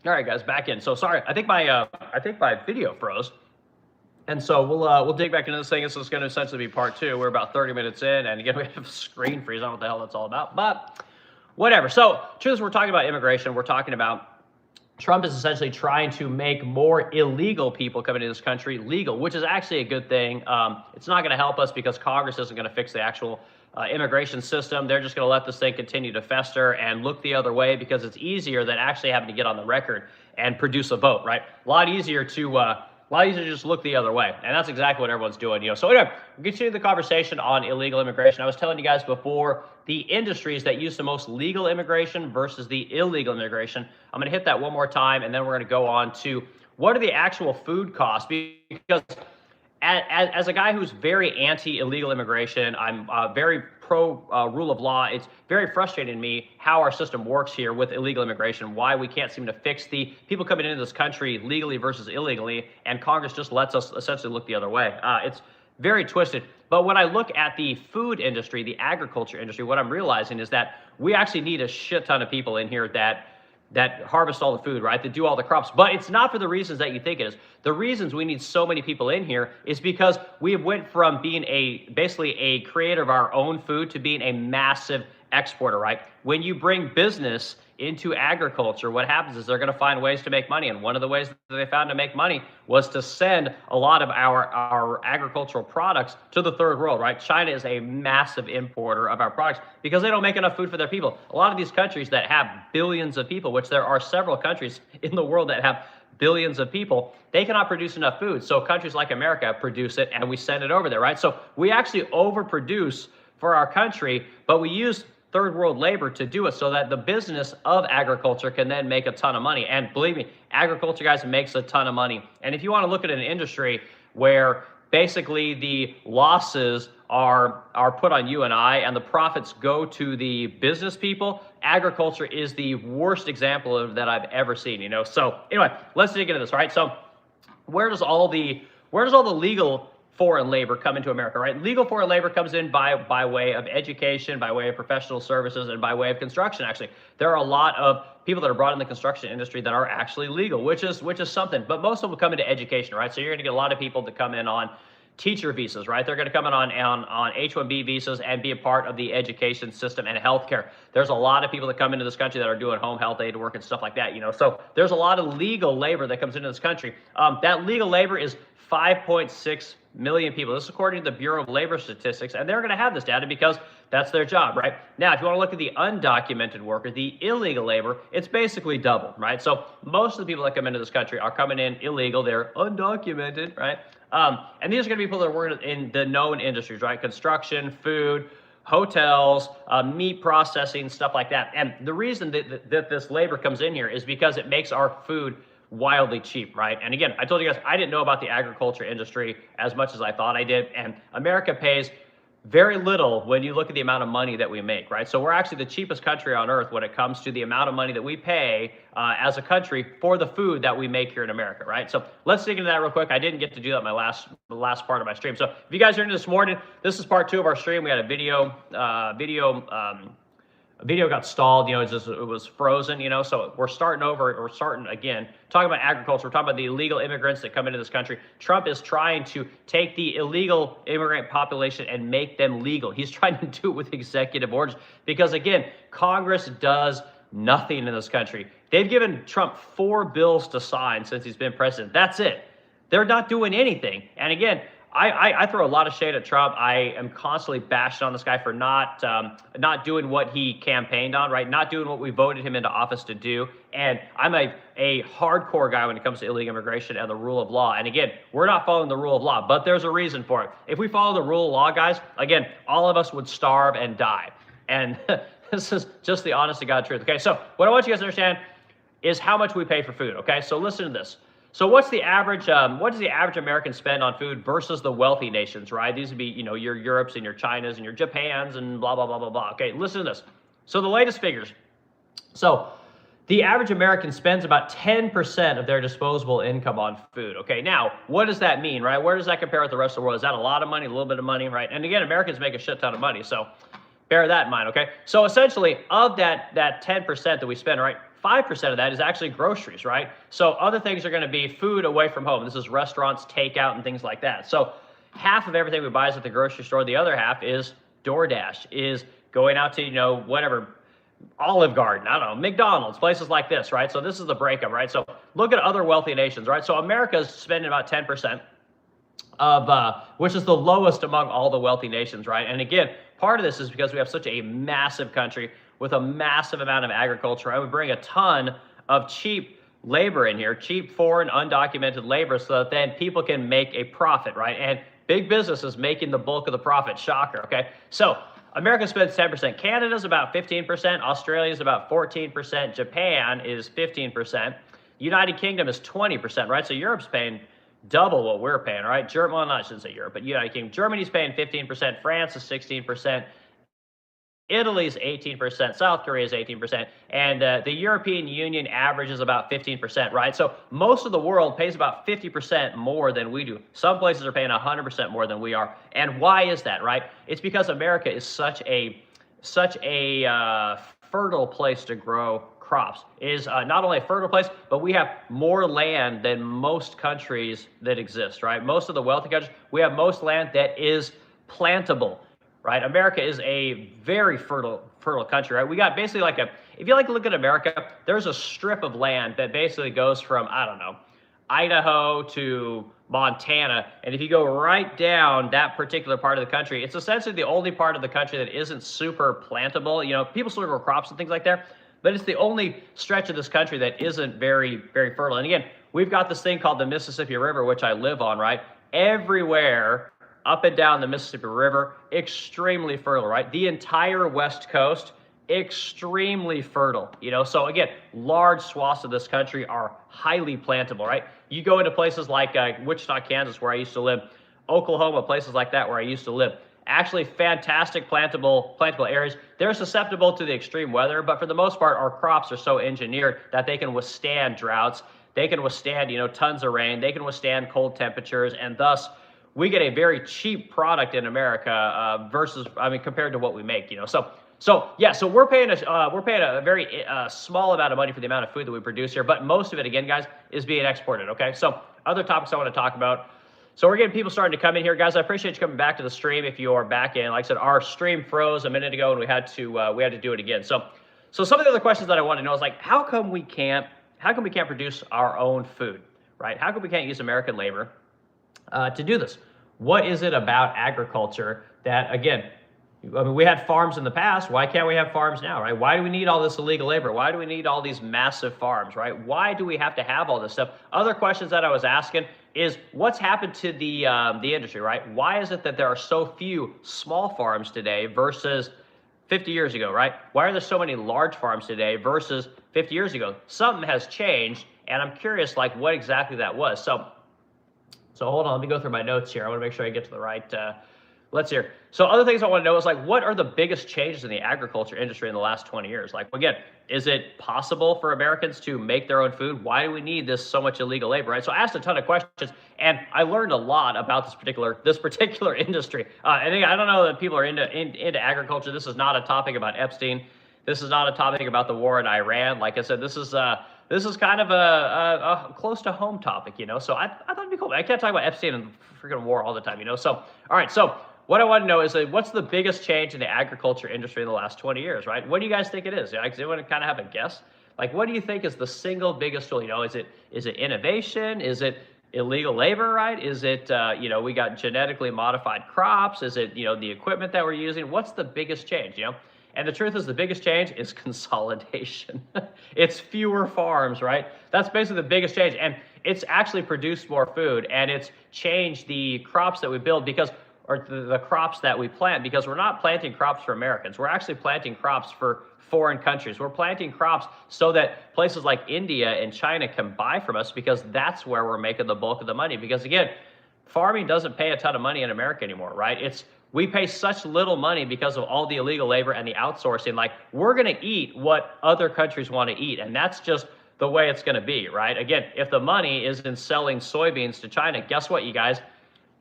All right, guys, back in. So sorry, I think my video froze, and so we'll dig back into this thing. This is going to essentially be part two. We're about 30 minutes in, and again we have screen freeze. I don't know what the hell that's all about, but whatever. So, truth is, we're talking about immigration. We're talking about Trump is essentially trying to make more illegal people coming into this country legal, which is actually a good thing. It's not going to help us because Congress isn't going to fix the actual immigration system. They're just going to let this thing continue to fester and look the other way because it's easier than actually having to get on the record and produce a vote, right? A lot easier to just look the other way. And that's exactly what everyone's doing, So anyway, we'll continue the conversation on illegal immigration. I was telling you guys before, the industries that use the most legal immigration versus the illegal immigration. I'm going to hit that one more time, and then we're going to go on to what are the actual food costs, because as a guy who's very anti-illegal immigration, I'm very pro rule of law. It's very frustrating to me how our system works here with illegal immigration, why we can't seem to fix the people coming into this country legally versus illegally, and Congress just lets us essentially look the other way. It's very twisted. But when I look at the food industry, the agriculture industry, what I'm realizing is that we actually need a shit ton of people in here that harvest all the food, right? That do all the crops. But it's not for the reasons that you think it is. The reasons we need so many people in here is because we went from being basically a creator of our own food to being a massive exporter, right? When you bring business into agriculture, what happens is they're going to find ways to make money. And one of the ways that they found to make money was to send a lot of our agricultural products to the third world, right? China is a massive importer of our products because they don't make enough food for their people. A lot of these countries that have billions of people, which there are several countries in the world that have billions of people, they cannot produce enough food. So countries like America produce it and we send it over there, right? So we actually overproduce for our country, but we use third world labor to do it so that the business of agriculture can then make a ton of money. And believe me, agriculture, guys, makes a ton of money. And if you want to look at an industry where basically the losses are put on you and I and the profits go to the business people, agriculture is the worst example of that I've ever seen, So anyway, let's dig into this, right? So where does all the legal foreign labor come into America, right? Legal foreign labor comes in by way of education, by way of professional services, and by way of construction, actually. There are a lot of people that are brought in the construction industry that are actually legal, which is something. But most of them come into education, right? So you're going to get a lot of people that come in on teacher visas, right? They're going to come in on H-1B visas and be a part of the education system and healthcare. There's a lot of people that come into this country that are doing home health aid work and stuff like that, So there's a lot of legal labor that comes into this country. That legal labor is 5.6 million people. This is according to the Bureau of Labor Statistics, and they're going to have this data because that's their job, right? Now, if you want to look at the undocumented worker, the illegal labor, it's basically double, right? So most of the people that come into this country are coming in illegal. They're undocumented, right? And these are going to be people that are working in the known industries, right? Construction, food, hotels, meat processing, stuff like that. And the reason that this labor comes in here is because it makes our food wildly cheap, right? And again, I told you guys, I didn't know about the agriculture industry as much as I thought I did. And America pays very little when you look at the amount of money that we make, right? So we're actually the cheapest country on earth when it comes to the amount of money that we pay as a country for the food that we make here in America, right? So let's dig into that real quick. I didn't get to do that in the last part of my stream. So if you guys are into this morning, this is part two of our stream. We had a video got stalled, it was frozen, so we're starting over, we're starting again, talking about agriculture, we're talking about the illegal immigrants that come into this country. Trump is trying to take the illegal immigrant population and make them legal. He's trying to do it with executive orders because, again, Congress does nothing in this country. They've given Trump 4 bills to sign since he's been president. That's it. They're not doing anything. And again, I throw a lot of shade at Trump. I am constantly bashing on this guy for not doing what he campaigned on, right? Not doing what we voted him into office to do. And I'm a hardcore guy when it comes to illegal immigration and the rule of law. And again, we're not following the rule of law, but there's a reason for it. If we follow the rule of law, guys, again, all of us would starve and die. And this is just the honest to God truth. Okay, so what I want you guys to understand is how much we pay for food. Okay, so listen to this. So what's the average? What does the average American spend on food versus the wealthy nations, right? These would be, your Europes and your Chinas and your Japans and blah, blah, blah, blah, blah. Okay, listen to this. So the latest figures. So the average American spends about 10% of their disposable income on food. Okay, now, what does that mean, right? Where does that compare with the rest of the world? Is that a lot of money, a little bit of money, right? And again, Americans make a shit ton of money, so bear that in mind, okay? So essentially, of that 10% that we spend, right, 5% of that is actually groceries, right? So other things are going to be food away from home. This is restaurants, takeout, and things like that. So half of everything we buy is at the grocery store. The other half is DoorDash, is going out to, whatever, Olive Garden, I don't know, McDonald's, places like this, right? So this is the breakup, right? So look at other wealthy nations, right? So America is spending about 10% of, which is the lowest among all the wealthy nations, right? And again, part of this is because we have such a massive country with a massive amount of agriculture, and we bring a ton of cheap labor in here, cheap foreign undocumented labor, so that then people can make a profit, right? And big business is making the bulk of the profit. Shocker, okay? So America spends 10%. Canada's about 15%. Australia's about 14%. Japan is 15%. United Kingdom is 20%, right? So Europe's paying double what we're paying, right? Well, I shouldn't say Europe, but United Kingdom. Germany's paying 15%. France is 16%. Italy's 18%, South Korea is 18%, and the European Union averages about 15%, right? So most of the world pays about 50% more than we do. Some places are paying 100% more than we are. And why is that, right? It's because America is such a fertile place to grow crops. It is not only a fertile place, but we have more land than most countries that exist, right? Most of the wealthy countries, we have most land that is plantable. Right, America is a very fertile country, right? We got basically if you look at America, there's a strip of land that basically goes from, I don't know, Idaho to Montana, and if you go right down that particular part of the country, it's essentially the only part of the country that isn't super plantable. People still grow crops and things like that, but it's the only stretch of this country that isn't very, very fertile. And again, we've got this thing called the Mississippi River, which I live on, right? Everywhere up and down the Mississippi River, extremely fertile, right? The entire West Coast, extremely fertile, So again, large swaths of this country are highly plantable, right? You go into places like Wichita, Kansas, where I used to live, Oklahoma, places like that where I used to live. Actually, fantastic plantable areas. They're susceptible to the extreme weather, but for the most part, our crops are so engineered that they can withstand droughts. They can withstand, tons of rain. They can withstand cold temperatures, and thus we get a very cheap product in America compared to what we make, So we're paying a very small amount of money for the amount of food that we produce here, but most of it, again, guys, is being exported. Okay, so other topics I want to talk about. So we're getting people starting to come in here, guys. I appreciate you coming back to the stream. If you are back in, like I said, our stream froze a minute ago, and we had to do it again. So some of the other questions that I want to know is how come we can't produce our own food, right? How come we can't use American labor to do this? What is it about agriculture that, again, we had farms in the past. Why can't we have farms now, right? Why do we need all this illegal labor? Why do we need all these massive farms, right? Why do we have to have all this stuff? Other questions that I was asking is what's happened to the industry, right? Why is it that there are so few small farms today versus 50 years ago, right? Why are there so many large farms today versus 50 years ago? Something has changed, and I'm curious, what exactly that was. So hold on, let me go through my notes here. I want to make sure I get to the right, let's hear. So other things I want to know is what are the biggest changes in the agriculture industry in the last 20 years? Again, is it possible for Americans to make their own food? Why do we need so much illegal labor, right? So I asked a ton of questions, and I learned a lot about this particular industry. And I don't know that people are into agriculture. This is not a topic about Epstein. This is not a topic about the war in Iran. Like I said, this is kind of a close to home topic, So I thought it'd be cool. I can't talk about Epstein and freaking war all the time, So, all right. So what I want to know is what's the biggest change in the agriculture industry in the last 20 years, right? What do you guys think it is? Does anyone kind of have a guess? What do you think is the single biggest tool? Is it innovation? Is it illegal labor, right? Is it, we got genetically modified crops? Is it, the equipment that we're using? What's the biggest change, And the truth is the biggest change is consolidation. It's fewer farms, right? That's basically the biggest change. And it's actually produced more food, and it's changed the crops that we build or the crops that we plant, because we're not planting crops for Americans. We're actually planting crops for foreign countries. We're planting crops so that places like India and China can buy from us, because that's where we're making the bulk of the money. Because again, farming doesn't pay a ton of money in America anymore, right? We pay such little money because of all the illegal labor and the outsourcing. We're going to eat what other countries want to eat, and that's just the way it's going to be, right? Again, if the money is in selling soybeans to China, guess what, you guys?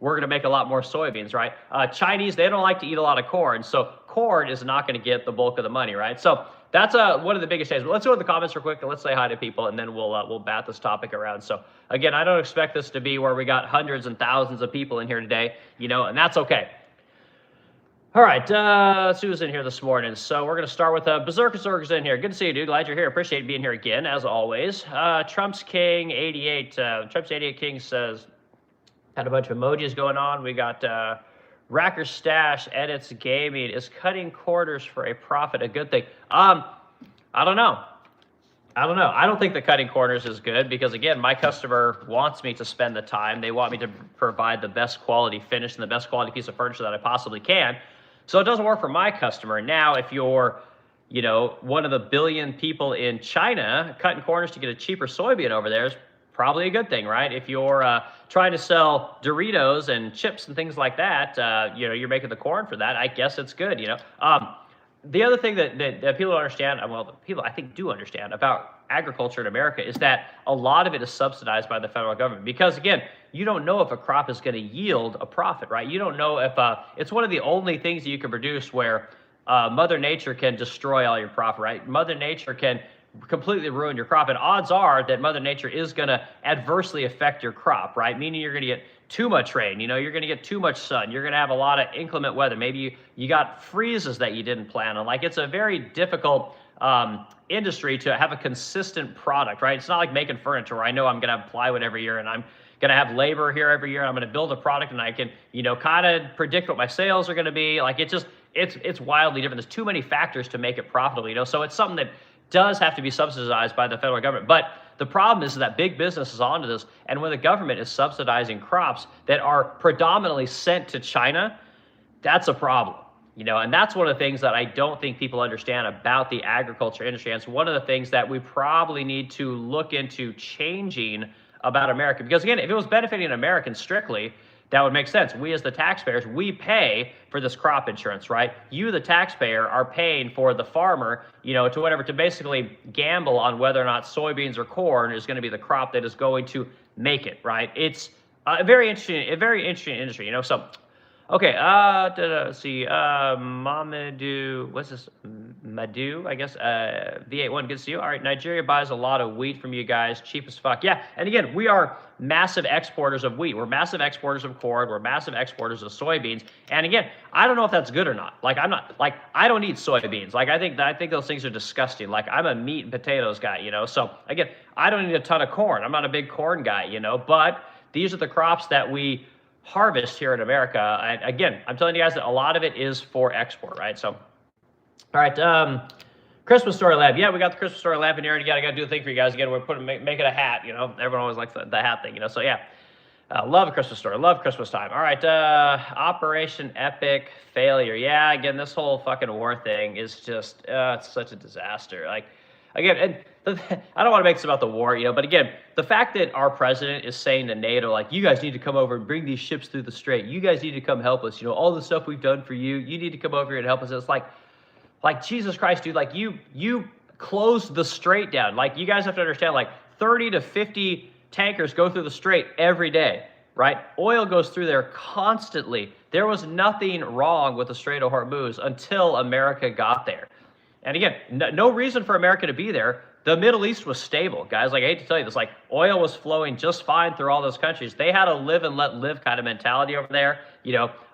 We're going to make a lot more soybeans, right? Chinese, they don't like to eat a lot of corn, so corn is not going to get the bulk of the money, right? So that's one of the biggest changes. But let's go to the comments real quick and let's say hi to people, and then we'll bat this topic around. So again, I don't expect this to be where we got hundreds and thousands of people in here today, and that's okay. All right, let's see who's in here this morning. So we're going to start with Berserker's in here. Good to see you, dude. Glad you're here. Appreciate being here again, as always. Trump's King 88. Trump's 88 King says, had a bunch of emojis going on. We got Racker Stash edits gaming. Is cutting corners for a profit a good thing? I don't know. I don't think the cutting corners is good because, again, my customer wants me to spend the time. They want me to provide the best quality finish and the best quality piece of furniture that I possibly can. So it doesn't work for my customer. Now, if you're, one of the billion people in China, cutting corners to get a cheaper soybean over there is probably a good thing, right? If you're trying to sell Doritos and chips and things like that, you're making the corn for that, I guess it's good, The other thing that people don't understand, well, people I think do understand about agriculture in America is that a lot of it is subsidized by the federal government because, again, you don't know if a crop is going to yield a profit, right? You don't know if it's one of the only things that you can produce where Mother Nature can destroy all your profit, right? Mother Nature can completely ruin your crop, and odds are that Mother Nature is going to adversely affect your crop, right? Meaning you're going to get too much rain, you're going to get too much sun, you're going to have a lot of inclement weather. Maybe you got freezes that you didn't plan on. Like, it's a very difficult industry to have a consistent product, right? It's not like making furniture where I know I'm going to have plywood every year and I'm going to have labor here every year. I'm going to build a product and I can, kind of predict what my sales are going to be. Like, it's wildly different. There's too many factors to make it profitable, so it's something that does have to be subsidized by the federal government. But the problem is that big business is onto this, and when the government is subsidizing crops that are predominantly sent to China, that's a problem. And that's one of the things that I don't think people understand about the agriculture industry. And it's one of the things that we probably need to look into changing about America. Because, again, if it was benefiting Americans strictly, that would make sense. We as the taxpayers, we pay for this crop insurance, right? You, the taxpayer, are paying for the farmer, to basically gamble on whether or not soybeans or corn is going to be the crop that is going to make it, right? It's a very interesting industry, So, okay, let's see, Mamadou, what's this? Madou, I guess, V81, good to see you. All right, Nigeria buys a lot of wheat from you guys, cheap as fuck. Yeah, and again, we are massive exporters of wheat. We're massive exporters of corn. We're massive exporters of soybeans. And again, I don't know if that's good or not. Like, I don't eat soybeans. Like, I think those things are disgusting. Like, I'm a meat and potatoes guy, So, again, I don't eat a ton of corn. I'm not a big corn guy, but these are the crops that we harvest here in America. And again, I'm telling you guys that a lot of it is for export, right? So, all right, Christmas story lab. Yeah, we got the Christmas story lab in here, and I got to do a thing for you guys again. We're make it a hat. Everyone always likes the hat thing. So yeah, love a Christmas story. Love Christmas time. All right, Operation Epic failure. Yeah, again, this whole fucking war thing is just it's such a disaster. Like, again, and I don't want to make this about the war, but again, the fact that our president is saying to NATO, like, you guys need to come over and bring these ships through the strait. You guys need to come help us. All the stuff we've done for you. You need to come over here and help us. It's like Jesus Christ, dude. Like, you closed the strait down. Like, you guys have to understand, like, 30 to 50 tankers go through the strait every day, right? Oil goes through there constantly. There was nothing wrong with the Strait of Hormuz until America got there. And again, no reason for America to be there. The Middle East was stable, guys. Like, I hate to tell you this, like, oil was flowing just fine through all those countries. They had a live and let live kind of mentality over there.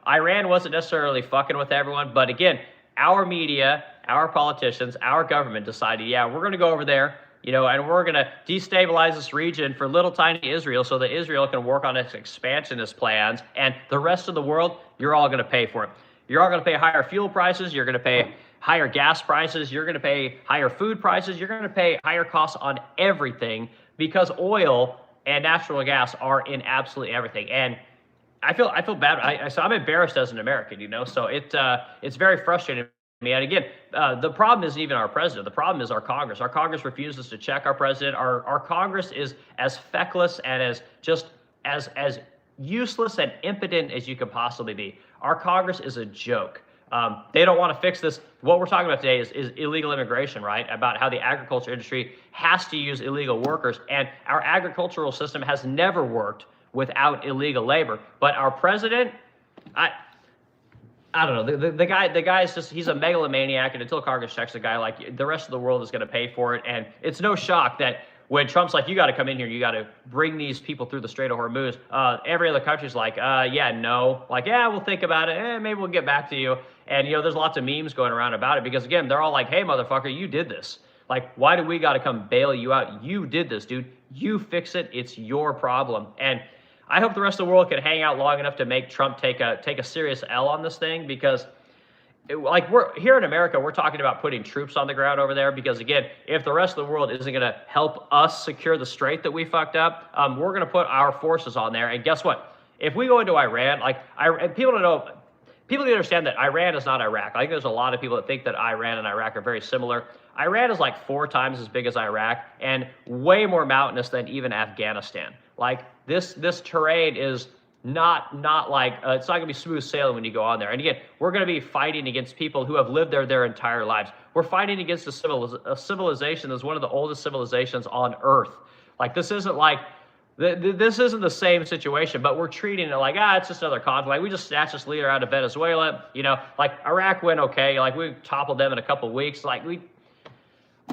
Iran wasn't necessarily fucking with everyone, but again, our media, our politicians, our government decided, yeah, we're going to go over there, and we're going to destabilize this region for little tiny Israel so that Israel can work on its expansionist plans, and the rest of the world, you're all going to pay for it. You're all going to pay higher fuel prices. You're going to pay higher gas prices. You're going to pay higher food prices. You're going to pay higher costs on everything because oil and natural gas are in absolutely everything. And I feel bad. So I'm embarrassed as an American, so it's very frustrating to me. And again, the problem isn't even our president. The problem is our Congress. Our Congress refuses to check our president. Our Congress is as feckless and as useless and impotent as you could possibly be. Our Congress is a joke. They don't want to fix this. What we're talking about today is illegal immigration, right? About how the agriculture industry has to use illegal workers. And our agricultural system has never worked without illegal labor. But our president, I don't know. The guy is just, he's a megalomaniac, and until Congress checks the guy, like, the rest of the world is going to pay for it. And it's no shock that when Trump's like, you got to come in here, you got to bring these people through the Strait of Hormuz, every other country's like, yeah, no. Like, yeah, we'll think about it. Maybe we'll get back to you. And, there's lots of memes going around about it because, again, they're all like, hey, motherfucker, you did this. Like, why do we got to come bail you out? You did this, dude. You fix it. It's your problem. And I hope the rest of the world can hang out long enough to make Trump take a serious L on this thing, because we're here in America, we're talking about putting troops on the ground over there because, again, if the rest of the world isn't going to help us secure the strait that we fucked up, we're going to put our forces on there. And guess what? If we go into Iran, people don't know, people need to understand that Iran is not Iraq. I think there's a lot of people that think that Iran and Iraq are very similar. Iran is like 4 times as big as Iraq and way more mountainous than even Afghanistan. Like, this terrain is not like, it's not going to be smooth sailing when you go on there. And again, we're going to be fighting against people who have lived there their entire lives. We're fighting against a civilization that's one of the oldest civilizations on Earth. Like, this isn't like, this isn't the same situation, but we're treating it like, it's just another conflict. Like, we just snatched this leader out of Venezuela. Like, Iraq went okay. Like, we toppled them in a couple of weeks. Like,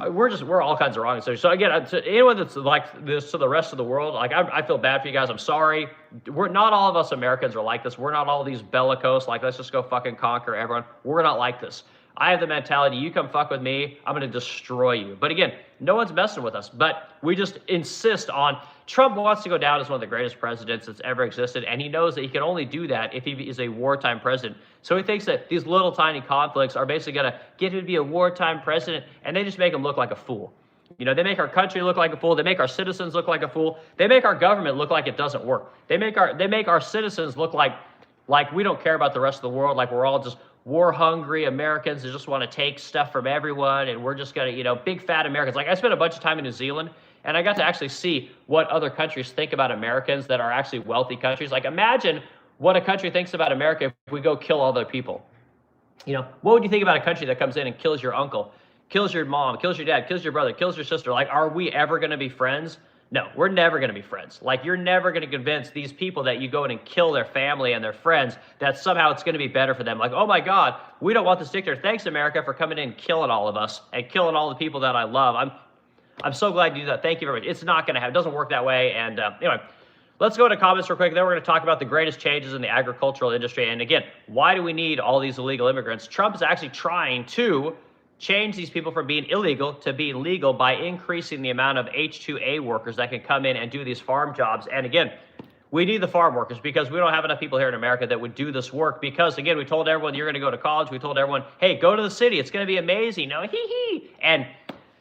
we're all kinds of wrong. So again, to anyone that's like this to the rest of the world, like, I feel bad for you guys. I'm sorry. We're not all of us Americans are like this. We're not all these bellicose, like, let's just go fucking conquer everyone. We're not like this. I have the mentality, you come fuck with me, I'm going to destroy you. But again, no one's messing with us. But we just insist on, Trump wants to go down as one of the greatest presidents that's ever existed, and he knows that he can only do that if he is a wartime president. So he thinks that these little tiny conflicts are basically going to get him to be a wartime president, and they just make him look like a fool. They make our country look like a fool. They make our citizens look like a fool. They make our government look like it doesn't work. They make our citizens look like we don't care about the rest of the world, like we're all just war-hungry Americans that just want to take stuff from everyone, and we're just going to, big fat Americans. Like, I spent a bunch of time in New Zealand, and I got to actually see what other countries think about Americans that are actually wealthy countries. Like, imagine what a country thinks about America if we go kill all their people. What would you think about a country that comes in and kills your uncle, kills your mom, kills your dad, kills your brother, kills your sister? Like, are we ever going to be friends? No, we're never going to be friends. Like, you're never going to convince these people that you go in and kill their family and their friends that somehow it's going to be better for them. Like, oh my God, we don't want this dictator. Thanks, America, for coming in and killing all of us and killing all the people that I love. I'm so glad you do that. Thank you very much. It's not going to happen. It doesn't work that way. And anyway, let's go to comments real quick. Then we're going to talk about the greatest changes in the agricultural industry. And again, why do we need all these illegal immigrants? Trump is actually trying to change these people from being illegal to being legal by increasing the amount of H-2A workers that can come in and do these farm jobs. And again, we need the farm workers because we don't have enough people here in America that would do this work because, again, we told everyone you're going to go to college. We told everyone, hey, go to the city. It's going to be amazing. No, hee. And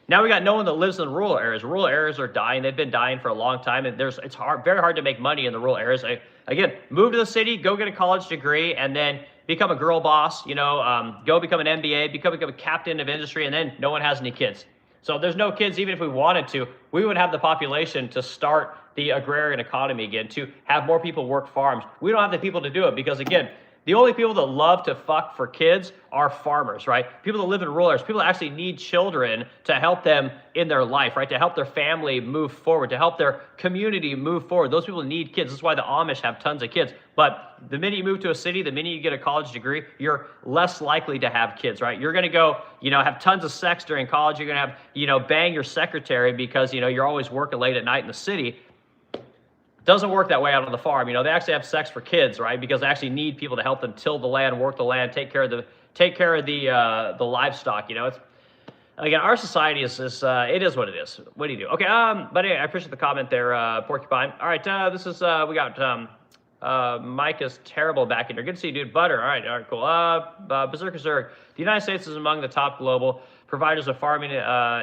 now we got no one that lives in rural areas. Rural areas are dying. They've been dying for a long time, and it's very hard to make money in the rural areas. Again, move to the city, go get a college degree, and then become a girl boss, go become an MBA, become a captain of industry, and then no one has any kids. So there's no kids. Even if we wanted to, we would have the population to start the agrarian economy again, to have more people work farms. We don't have the people to do it because, again, the only people that love to fuck for kids are farmers, right? People that live in rural areas, people that actually need children to help them in their life, right? To help their family move forward, to help their community move forward. Those people need kids. That's why the Amish have tons of kids. But the minute you move to a city, the minute you get a college degree, you're less likely to have kids, right? You're going to go, have tons of sex during college. You're going to have, bang your secretary because, you're always working late at night in the city. Doesn't work that way out on the farm. They actually have sex for kids, right? Because they actually need people to help them till the land, work the land, take care of the livestock. It's, again, our society is it is what it is. What do you do? Okay. But anyway, I appreciate the comment there, Porcupine. All right. This is we got Mike is terrible back in here. Good to see you, dude. Butter. All right. Cool. Berserker Zerg. The United States is among the top global providers of farming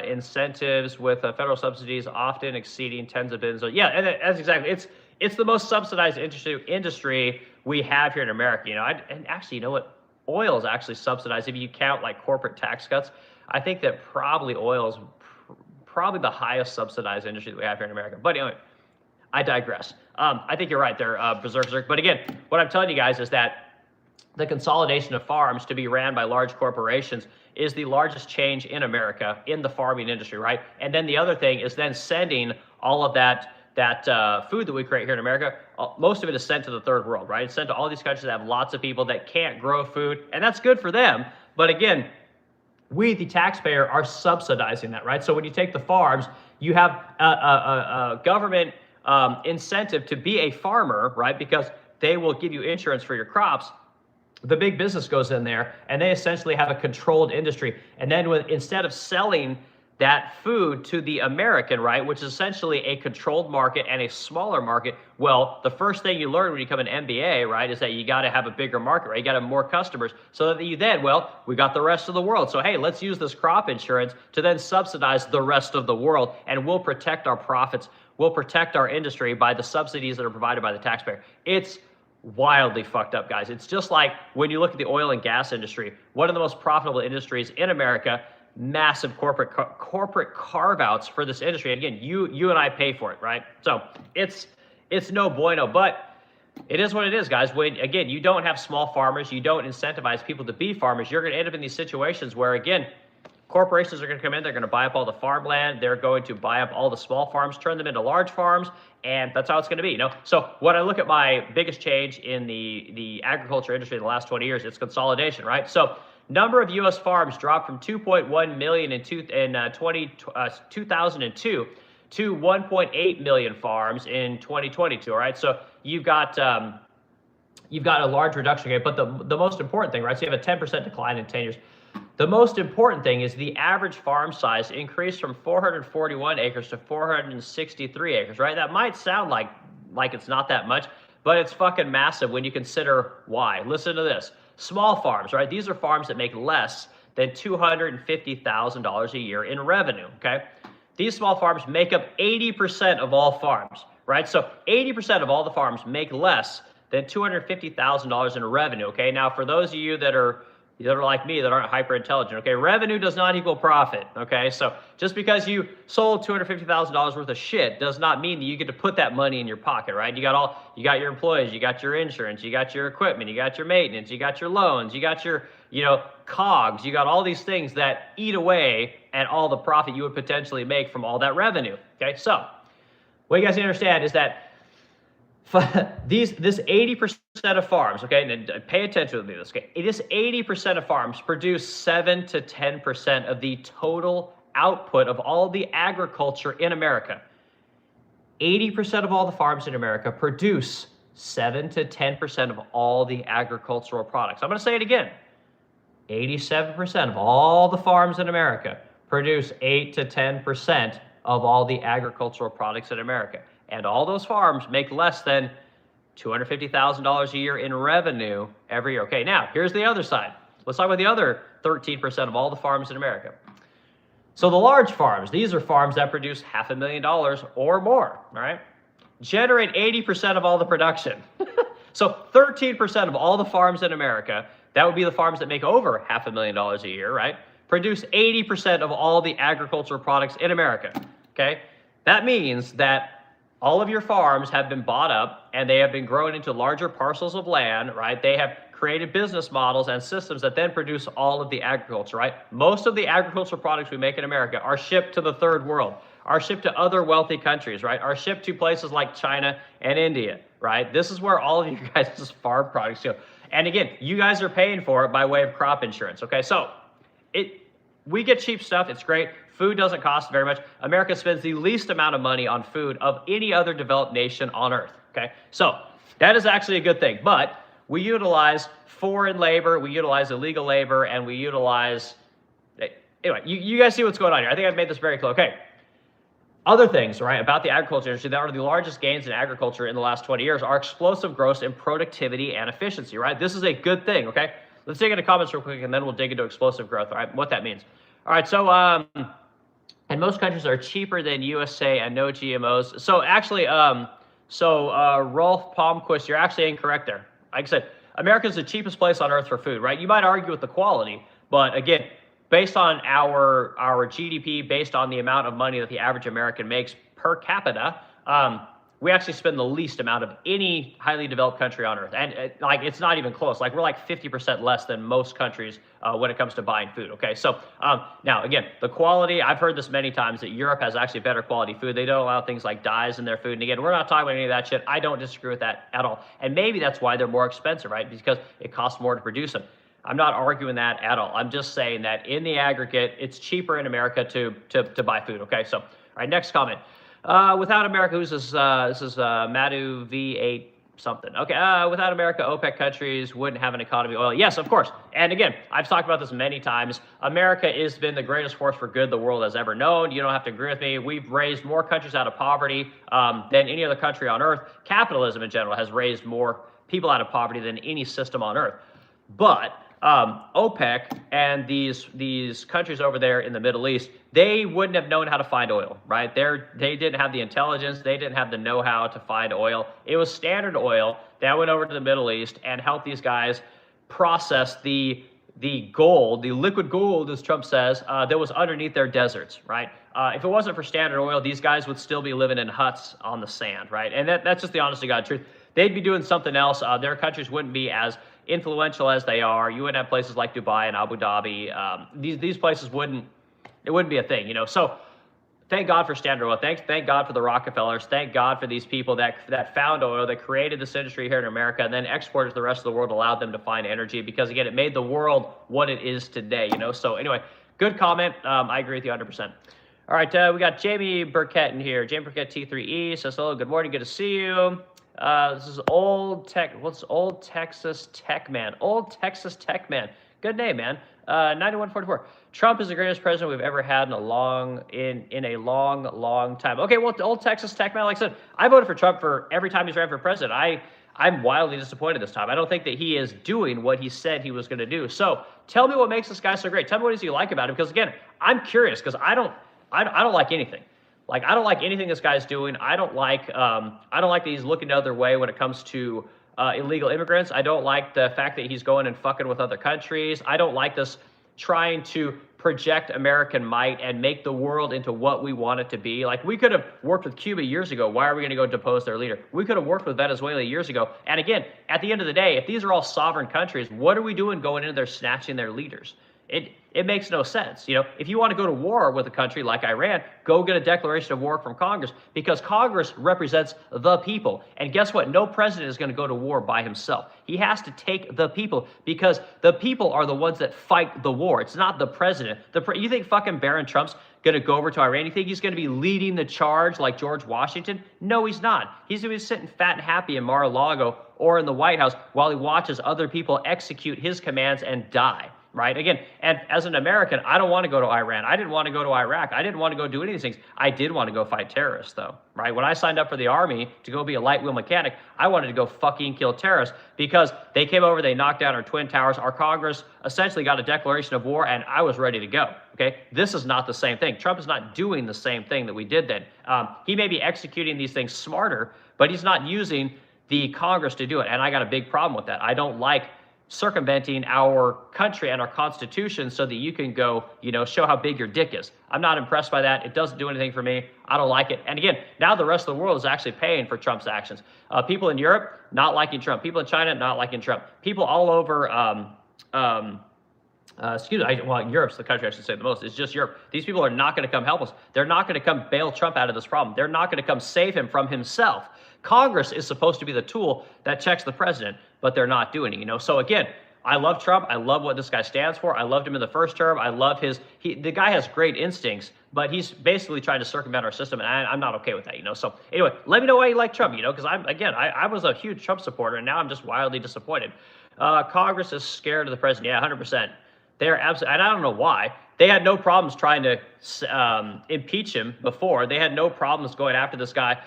incentives with federal subsidies often exceeding tens of billions. Yeah, and that's exactly. It's the most subsidized industry we have here in America. And actually, you know what? Oil is actually subsidized if you count like corporate tax cuts. I think that probably oil is probably the highest subsidized industry that we have here in America. But anyway, I digress. I think you're right there, Berserk. But again, what I'm telling you guys is that the consolidation of farms to be ran by large corporations is the largest change in America in the farming industry, right? And then the other thing is then sending all of that food that we create here in America, most of it is sent to the third world, right? It's sent to all these countries that have lots of people that can't grow food, and that's good for them. But again, we, the taxpayer, are subsidizing that, right? So when you take the farms, you have a government incentive to be a farmer, right? Because they will give you insurance for your crops. The big business goes in there, and they essentially have a controlled industry. And then instead of selling that food to the American, right, which is essentially a controlled market and a smaller market, well, the first thing you learn when you become an MBA, right, is that you got to have a bigger market, right? You got to have more customers so that you then, well, we got the rest of the world. So, hey, let's use this crop insurance to then subsidize the rest of the world, and we'll protect our profits. We'll protect our industry by the subsidies that are provided by the taxpayer. It's wildly fucked up, guys. It's just like when you look at the oil and gas industry, one of the most profitable industries in America, massive corporate carve-outs for this industry. And again, you and I pay for it, right? So it's no bueno, but it is what it is, guys. When, again, you don't have small farmers, you don't incentivize people to be farmers, you're going to end up in these situations where, again, corporations are going to come in, they're going to buy up all the farmland, they're going to buy up all the small farms, turn them into large farms, and that's how it's going to be, you know? So when I look at my biggest change in the agriculture industry in the last 20 years, it's consolidation, right? So number of U.S. farms dropped from 2.1 million in 2002 to 1.8 million farms in 2022, all right? So you've got a large reduction rate, but the most important thing, right? So you have a 10% decline in 10 years. The most important thing is the average farm size increased from 441 acres to 463 acres, right? That might sound like it's not that much, but it's fucking massive when you consider why. Listen to this. Small farms, right? These are farms that make less than $250,000 a year in revenue, okay? These small farms make up 80% of all farms, right? So 80% of all the farms make less than $250,000 in revenue, okay? Now, for those of you that are like me, that aren't hyper intelligent, okay? Revenue does not equal profit, okay? So just because you sold $250,000 worth of shit does not mean that you get to put that money in your pocket, right? You got your employees, you got your insurance, you got your equipment, you got your maintenance, you got your loans, you got your, COGS, you got all these things that eat away at all the profit you would potentially make from all that revenue, okay? So what you guys need to understand is that this 80% of farms, okay, and pay attention to this, okay, this 80% of farms produce 7 to 10% of the total output of all the agriculture in America. 80% of all the farms in America produce 7 to 10% of all the agricultural products. I'm going to say it again. 87% of all the farms in America produce 8 to 10% of all the agricultural products in America. And all those farms make less than $250,000 a year in revenue every year. Okay, now, here's the other side. Let's talk about the other 13% of all the farms in America. So the large farms, these are farms that produce $500,000 or more, all right? Generate 80% of all the production. So 13% of all the farms in America, that would be the farms that make over $500,000 a year, right? Produce 80% of all the agricultural products in America, okay? That means that all of your farms have been bought up and they have been grown into larger parcels of land, right? They have created business models and systems that then produce all of the agriculture, right? Most of the agricultural products we make in America are shipped to the third world, are shipped to other wealthy countries, right? Are shipped to places like China and India, right? This is where all of you guys' farm products go. And again, you guys are paying for it by way of crop insurance, okay? So we get cheap stuff, it's great. Food doesn't cost very much. America spends the least amount of money on food of any other developed nation on earth, okay? So that is actually a good thing, but we utilize foreign labor, we utilize illegal labor, and we utilize, anyway, you guys see what's going on here. I think I've made this very clear, okay? Other things, right, about the agriculture industry that are the largest gains in agriculture in the last 20 years are explosive growth in productivity and efficiency, right? This is a good thing, okay? Let's dig into comments real quick, and then we'll dig into explosive growth, all right, what that means. All right, so, and most countries are cheaper than USA and no GMOs. So actually, Rolf Palmquist, you're actually incorrect there. Like I said, America is the cheapest place on earth for food, right? You might argue with the quality, but again, based on our GDP, based on the amount of money that the average American makes per capita, we actually spend the least amount of any highly developed country on earth. And like, it's not even close. Like, we're like 50% less than most countries when it comes to buying food. Okay. So now, again, the quality, I've heard this many times that Europe has actually better quality food. They don't allow things like dyes in their food. And again, we're not talking about any of that shit. I don't disagree with that at all. And maybe that's why they're more expensive, right? Because it costs more to produce them. I'm not arguing that at all. I'm just saying that in the aggregate, it's cheaper in America to buy food. Okay. So, all right, next comment. Without America, who's this? This is Madu V8 something. Okay, without America, OPEC countries wouldn't have an economy of oil. Yes, of course. And again, I've talked about this many times. America has been the greatest force for good the world has ever known. You don't have to agree with me. We've raised more countries out of poverty than any other country on earth. Capitalism in general has raised more people out of poverty than any system on earth. But OPEC and these countries over there in the Middle East, they wouldn't have known how to find oil, right? They didn't have the intelligence, they didn't have the know-how to find oil. It was Standard Oil that went over to the Middle East and helped these guys process the gold, the liquid gold, as Trump says, that was underneath their deserts, right? If it wasn't for Standard Oil, these guys would still be living in huts on the sand, right? And that's just the honest to God truth. They'd be doing something else. Their countries wouldn't be as influential as they are. You wouldn't have places like Dubai and Abu Dhabi. These places wouldn't be a thing, you know. So thank God for Standard Oil. Thank God for the Rockefellers. Thank God for these people that found oil, that created this industry here in America, and then exported to the rest of the world, allowed them to find energy, because again, it made the world what it is today, you know. So anyway, good comment. I agree with you 100%. All right, we got Jamie Burkett in here. Jamie Burkett T3E says, hello, good morning, good to see you. This is Old Texas Tech Man. Old Texas Tech Man. Good name, man. 9144. Trump is the greatest president we've ever had in a long time. Okay, well, Old Texas Tech Man, like I said, I voted for Trump for every time he's ran for president. I'm wildly disappointed this time. I don't think that he is doing what he said he was going to do. So tell me what makes this guy so great. Tell me what you like about him, because again, I'm curious, because I don't like anything. Like, I don't like anything this guy's doing. I don't like that he's looking the other way when it comes to illegal immigrants. I don't like the fact that he's going and fucking with other countries. I don't like this trying to project American might and make the world into what we want it to be. Like, we could have worked with Cuba years ago. Why are we going to go depose their leader? We could have worked with Venezuela years ago. And again, at the end of the day, if these are all sovereign countries, what are we doing going in there snatching their leaders? It makes no sense. You know, if you want to go to war with a country like Iran, go get a declaration of war from Congress, because Congress represents the people. And guess what? No president is going to go to war by himself. He has to take the people, because the people are the ones that fight the war. It's not the president. You think fucking Barron Trump's going to go over to Iran? You think he's going to be leading the charge like George Washington? No, he's not. He's going to be sitting fat and happy in Mar-a-Lago or in the White House while he watches other people execute his commands and die. Right? Again, and as an American, I don't want to go to Iran. I didn't want to go to Iraq. I didn't want to go do any of these things. I did want to go fight terrorists, though. Right? When I signed up for the Army to go be a light wheel mechanic, I wanted to go fucking kill terrorists, because they came over, they knocked down our Twin Towers. Our Congress essentially got a declaration of war, and I was ready to go. Okay? This is not the same thing. Trump is not doing the same thing that we did then. He may be executing these things smarter, but he's not using the Congress to do it. And I got a big problem with that. I don't like circumventing our country and our constitution so that you can go, you know, show how big your dick is. I'm not impressed by that. It doesn't do anything for me. I don't like it. And again, now the rest of the world is actually paying for Trump's actions. People in Europe not liking Trump. People in China not liking Trump. People all over, Europe's the country I should say the most. It's just Europe. These people are not going to come help us. They're not going to come bail Trump out of this problem. They're not going to come save him from himself. Congress is supposed to be the tool that checks the president, but they're not doing it, you know? So again, I love Trump. I love what this guy stands for. I loved him in the first term. I love the guy has great instincts, but he's basically trying to circumvent our system, and I'm not okay with that, you know? So anyway, let me know why you like Trump, you know, because I was a huge Trump supporter, and now I'm just wildly disappointed. Congress is scared of the president. Yeah, 100%. They're absolutely, and I don't know why. They had no problems trying to impeach him before. They had no problems going after this guy,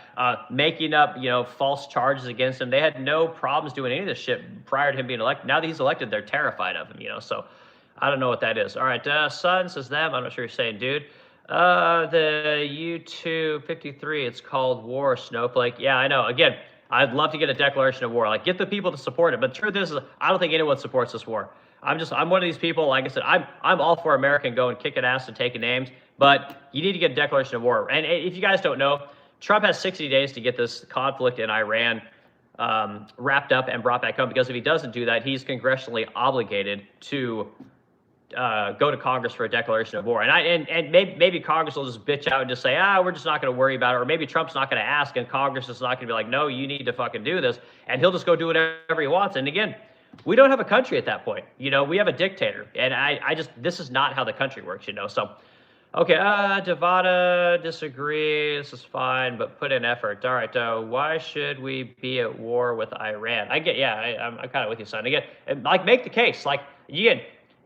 making up, you know, false charges against him. They had no problems doing any of this shit prior to him being elected. Now that he's elected, they're terrified of him, you know. So I don't know what that is. All right, son says them. I'm not sure you're saying, dude. The YouTube 53. It's called War Snowflake. Yeah, I know. Again, I'd love to get a declaration of war. Like, get the people to support it. But the truth is, I don't think anyone supports this war. I'm one of these people, like I said, I'm all for America and going kicking ass and taking names, but you need to get a declaration of war. And if you guys don't know, Trump has 60 days to get this conflict in Iran wrapped up and brought back home, because if he doesn't do that, he's congressionally obligated to go to Congress for a declaration of war. And maybe Congress will just bitch out and just say, we're just not going to worry about it. Or maybe Trump's not going to ask, and Congress is not going to be like, no, you need to fucking do this. And he'll just go do whatever he wants. And again, we don't have a country at that point. We have a dictator. And this is not how the country works, So, okay, Devada, disagree. This is fine, but put in effort. All right, why should we be at war with Iran? I'm kind of with you, son. Again, make the case.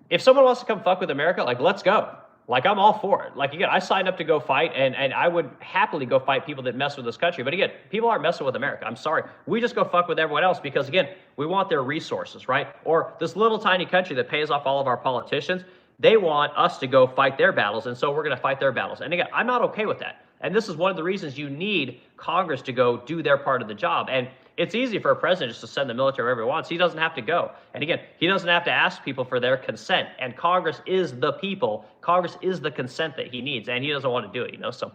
If someone wants to come fuck with America, let's go. I'm all for it. Again, I signed up to go fight, and I would happily go fight people that mess with this country. But again, people aren't messing with America. I'm sorry. We just go fuck with everyone else because, again, we want their resources, right? Or this little tiny country that pays off all of our politicians, they want us to go fight their battles, and so we're going to fight their battles. And again, I'm not okay with that. And this is one of the reasons you need Congress to go do their part of the job. And it's easy for a president just to send the military wherever he wants. He doesn't have to go. And again, he doesn't have to ask people for their consent. And Congress is the people. Congress is the consent that he needs, and he doesn't want to do it, So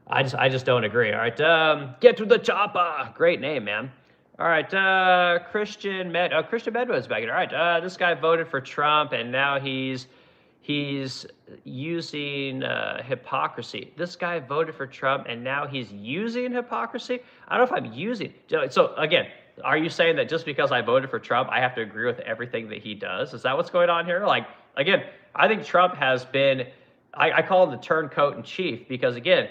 I just don't agree. All right, get to the chopper. Great name, man. All right, Christian Medwood's back here. All right, this guy voted for Trump, and now he's using hypocrisy. This guy voted for Trump, and now he's using hypocrisy? I don't know if I'm using. So, again, are you saying that just because I voted for Trump, I have to agree with everything that he does? Is that what's going on here? Again, I think Trump has been, I call him the turncoat-in-chief because, again,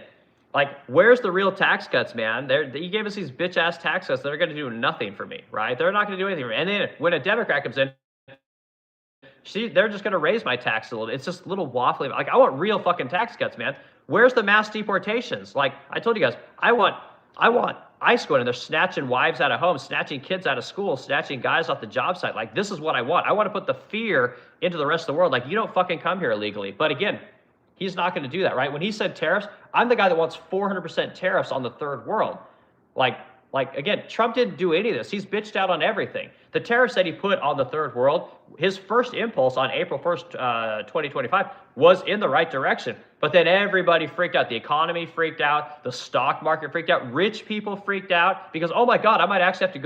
where's the real tax cuts, man? He gave us these bitch-ass tax cuts that are going to do nothing for me, right? They're not going to do anything for me. And then when a Democrat comes in, they're just going to raise my tax a little bit. It's just a little waffly. I want real fucking tax cuts, man. Where's the mass deportations? I told you guys, I want ICE going in there snatching wives out of homes, snatching kids out of school, snatching guys off the job site. This is what I want. I want to put the fear into the rest of the world. You don't fucking come here illegally. But again, he's not going to do that, right? When he said tariffs, I'm the guy that wants 400% tariffs on the third world. Again, Trump didn't do any of this. He's bitched out on everything. The tariffs that he put on the third world, his first impulse on April 1st, 2025 was in the right direction. But then everybody freaked out. The economy freaked out. The stock market freaked out. Rich people freaked out because, oh my God, I might actually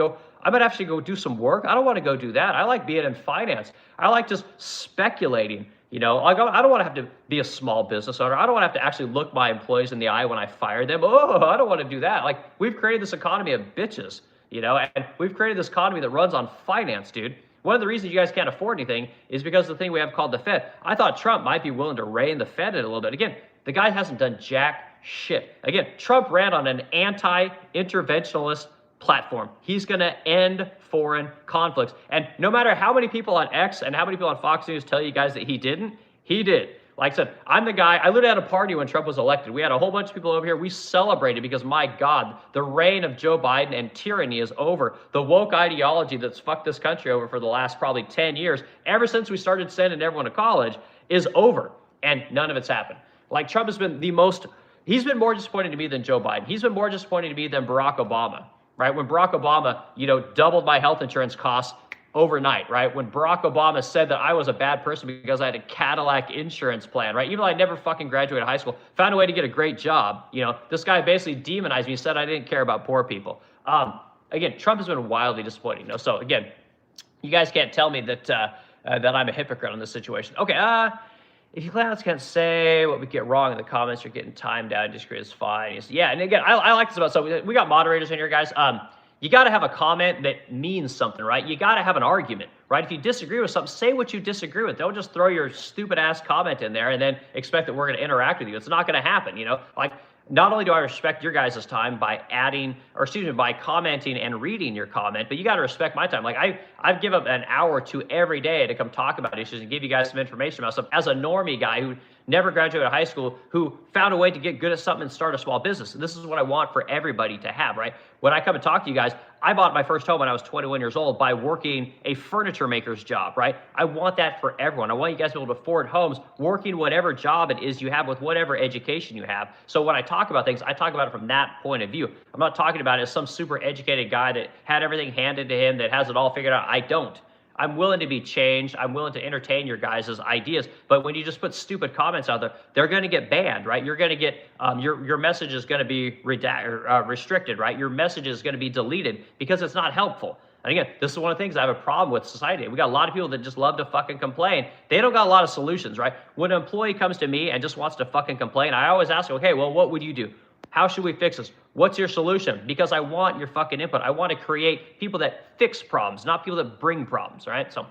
go do some work. I don't want to go do that. I like being in finance. I like just speculating. I don't want to have to be a small business owner. I don't want to have to actually look my employees in the eye when I fire them. Oh, I don't want to do that. We've created this economy of bitches, and we've created this economy that runs on finance, dude. One of the reasons you guys can't afford anything is because of the thing we have called the Fed. I thought Trump might be willing to rein the Fed in a little bit. Again, the guy hasn't done jack shit. Again, Trump ran on an anti-interventionalist platform. He's going to end foreign conflicts. And no matter how many people on X and how many people on Fox News tell you guys that he didn't, he did. Like I said, I'm the guy, I literally had a party when Trump was elected. We had a whole bunch of people over here. We celebrated because, my God, the reign of Joe Biden and tyranny is over. The woke ideology that's fucked this country over for the last probably 10 years, ever since we started sending everyone to college, is over. And none of it's happened. Trump has been he's been more disappointing to me than Joe Biden. He's been more disappointing to me than Barack Obama. Right? When Barack Obama, doubled my health insurance costs overnight, right? When Barack Obama said that I was a bad person because I had a Cadillac insurance plan, right? Even though I never fucking graduated high school, found a way to get a great job. This guy basically demonized me, said I didn't care about poor people. Again, Trump has been wildly disappointing. So again, you guys can't tell me that that I'm a hypocrite on this situation. Okay, if you clowns can't say what we get wrong in the comments, you're getting timed down. Disagree is fine. Yeah, and again, I like this about, so we got moderators in here, guys. You got to have a comment that means something, right? You got to have an argument, right? If you disagree with something, say what you disagree with. Don't just throw your stupid ass comment in there and then expect that we're going to interact with you. It's not going to happen, Not only do I respect your guys' time by by commenting and reading your comment, but you got to respect my time. I've given up an hour or two every day to come talk about issues and give you guys some information about stuff as a normie guy who never graduated high school, who found a way to get good at something and start a small business. And this is what I want for everybody to have, right? When I come and talk to you guys, I bought my first home when I was 21 years old by working a furniture maker's job, right? I want that for everyone. I want you guys to be able to afford homes, working whatever job it is you have with whatever education you have. So when I talk about things, I talk about it from that point of view. I'm not talking about it as some super educated guy that had everything handed to him that has it all figured out. I don't. I'm willing to be changed. I'm willing to entertain your guys' ideas. But when you just put stupid comments out there, they're going to get banned, right? You're going to get, your message is going to be restricted, right? Your message is going to be deleted because it's not helpful. And again, this is one of the things I have a problem with society. We got a lot of people that just love to fucking complain. They don't got a lot of solutions, right? When an employee comes to me and just wants to fucking complain, I always ask them, okay, well, what would you do? How should we fix this? What's your solution? Because I want your fucking input. I want to create people that fix problems, not people that bring problems, right? So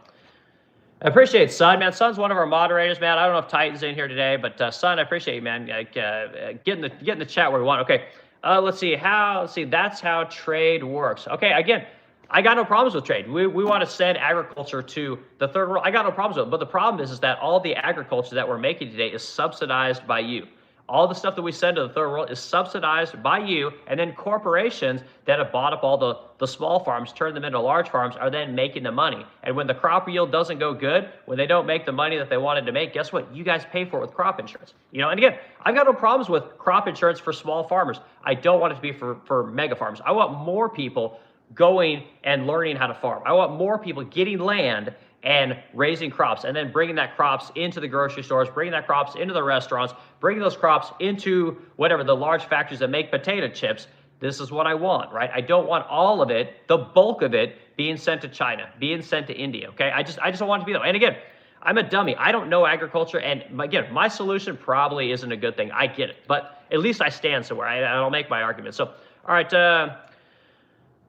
I appreciate Son, man. Son's one of our moderators, man. I don't know if Titan's in here today, but Son, I appreciate you, man. Get in the chat where we want. Okay, let's see. That's how trade works. Okay, again, I got no problems with trade. We want to send agriculture to the third world. I got no problems with it. But the problem is that all the agriculture that we're making today is subsidized by you. All the stuff that we send to the third world is subsidized by you, and then corporations that have bought up all the small farms, turned them into large farms, are then making the money. And when the crop yield doesn't go good, when they don't make the money that they wanted to make, guess what? You guys pay for it with crop insurance. You know, and again, I've got no problems with crop insurance for small farmers. I don't want it to be for mega farms. I want more people going and learning how to farm. I want more people getting land and raising crops, and then bringing that crops into the grocery stores, bringing that crops into the restaurants, bringing those crops into whatever, the large factories that make potato chips. This is what I want, right? I don't want all of it, the bulk of it, being sent to China, being sent to India, okay? I just don't want it to be that way. And again, I'm a dummy. I don't know agriculture, and again, my solution probably isn't a good thing. I get it, but at least I stand somewhere. I'll make my argument. So, all right,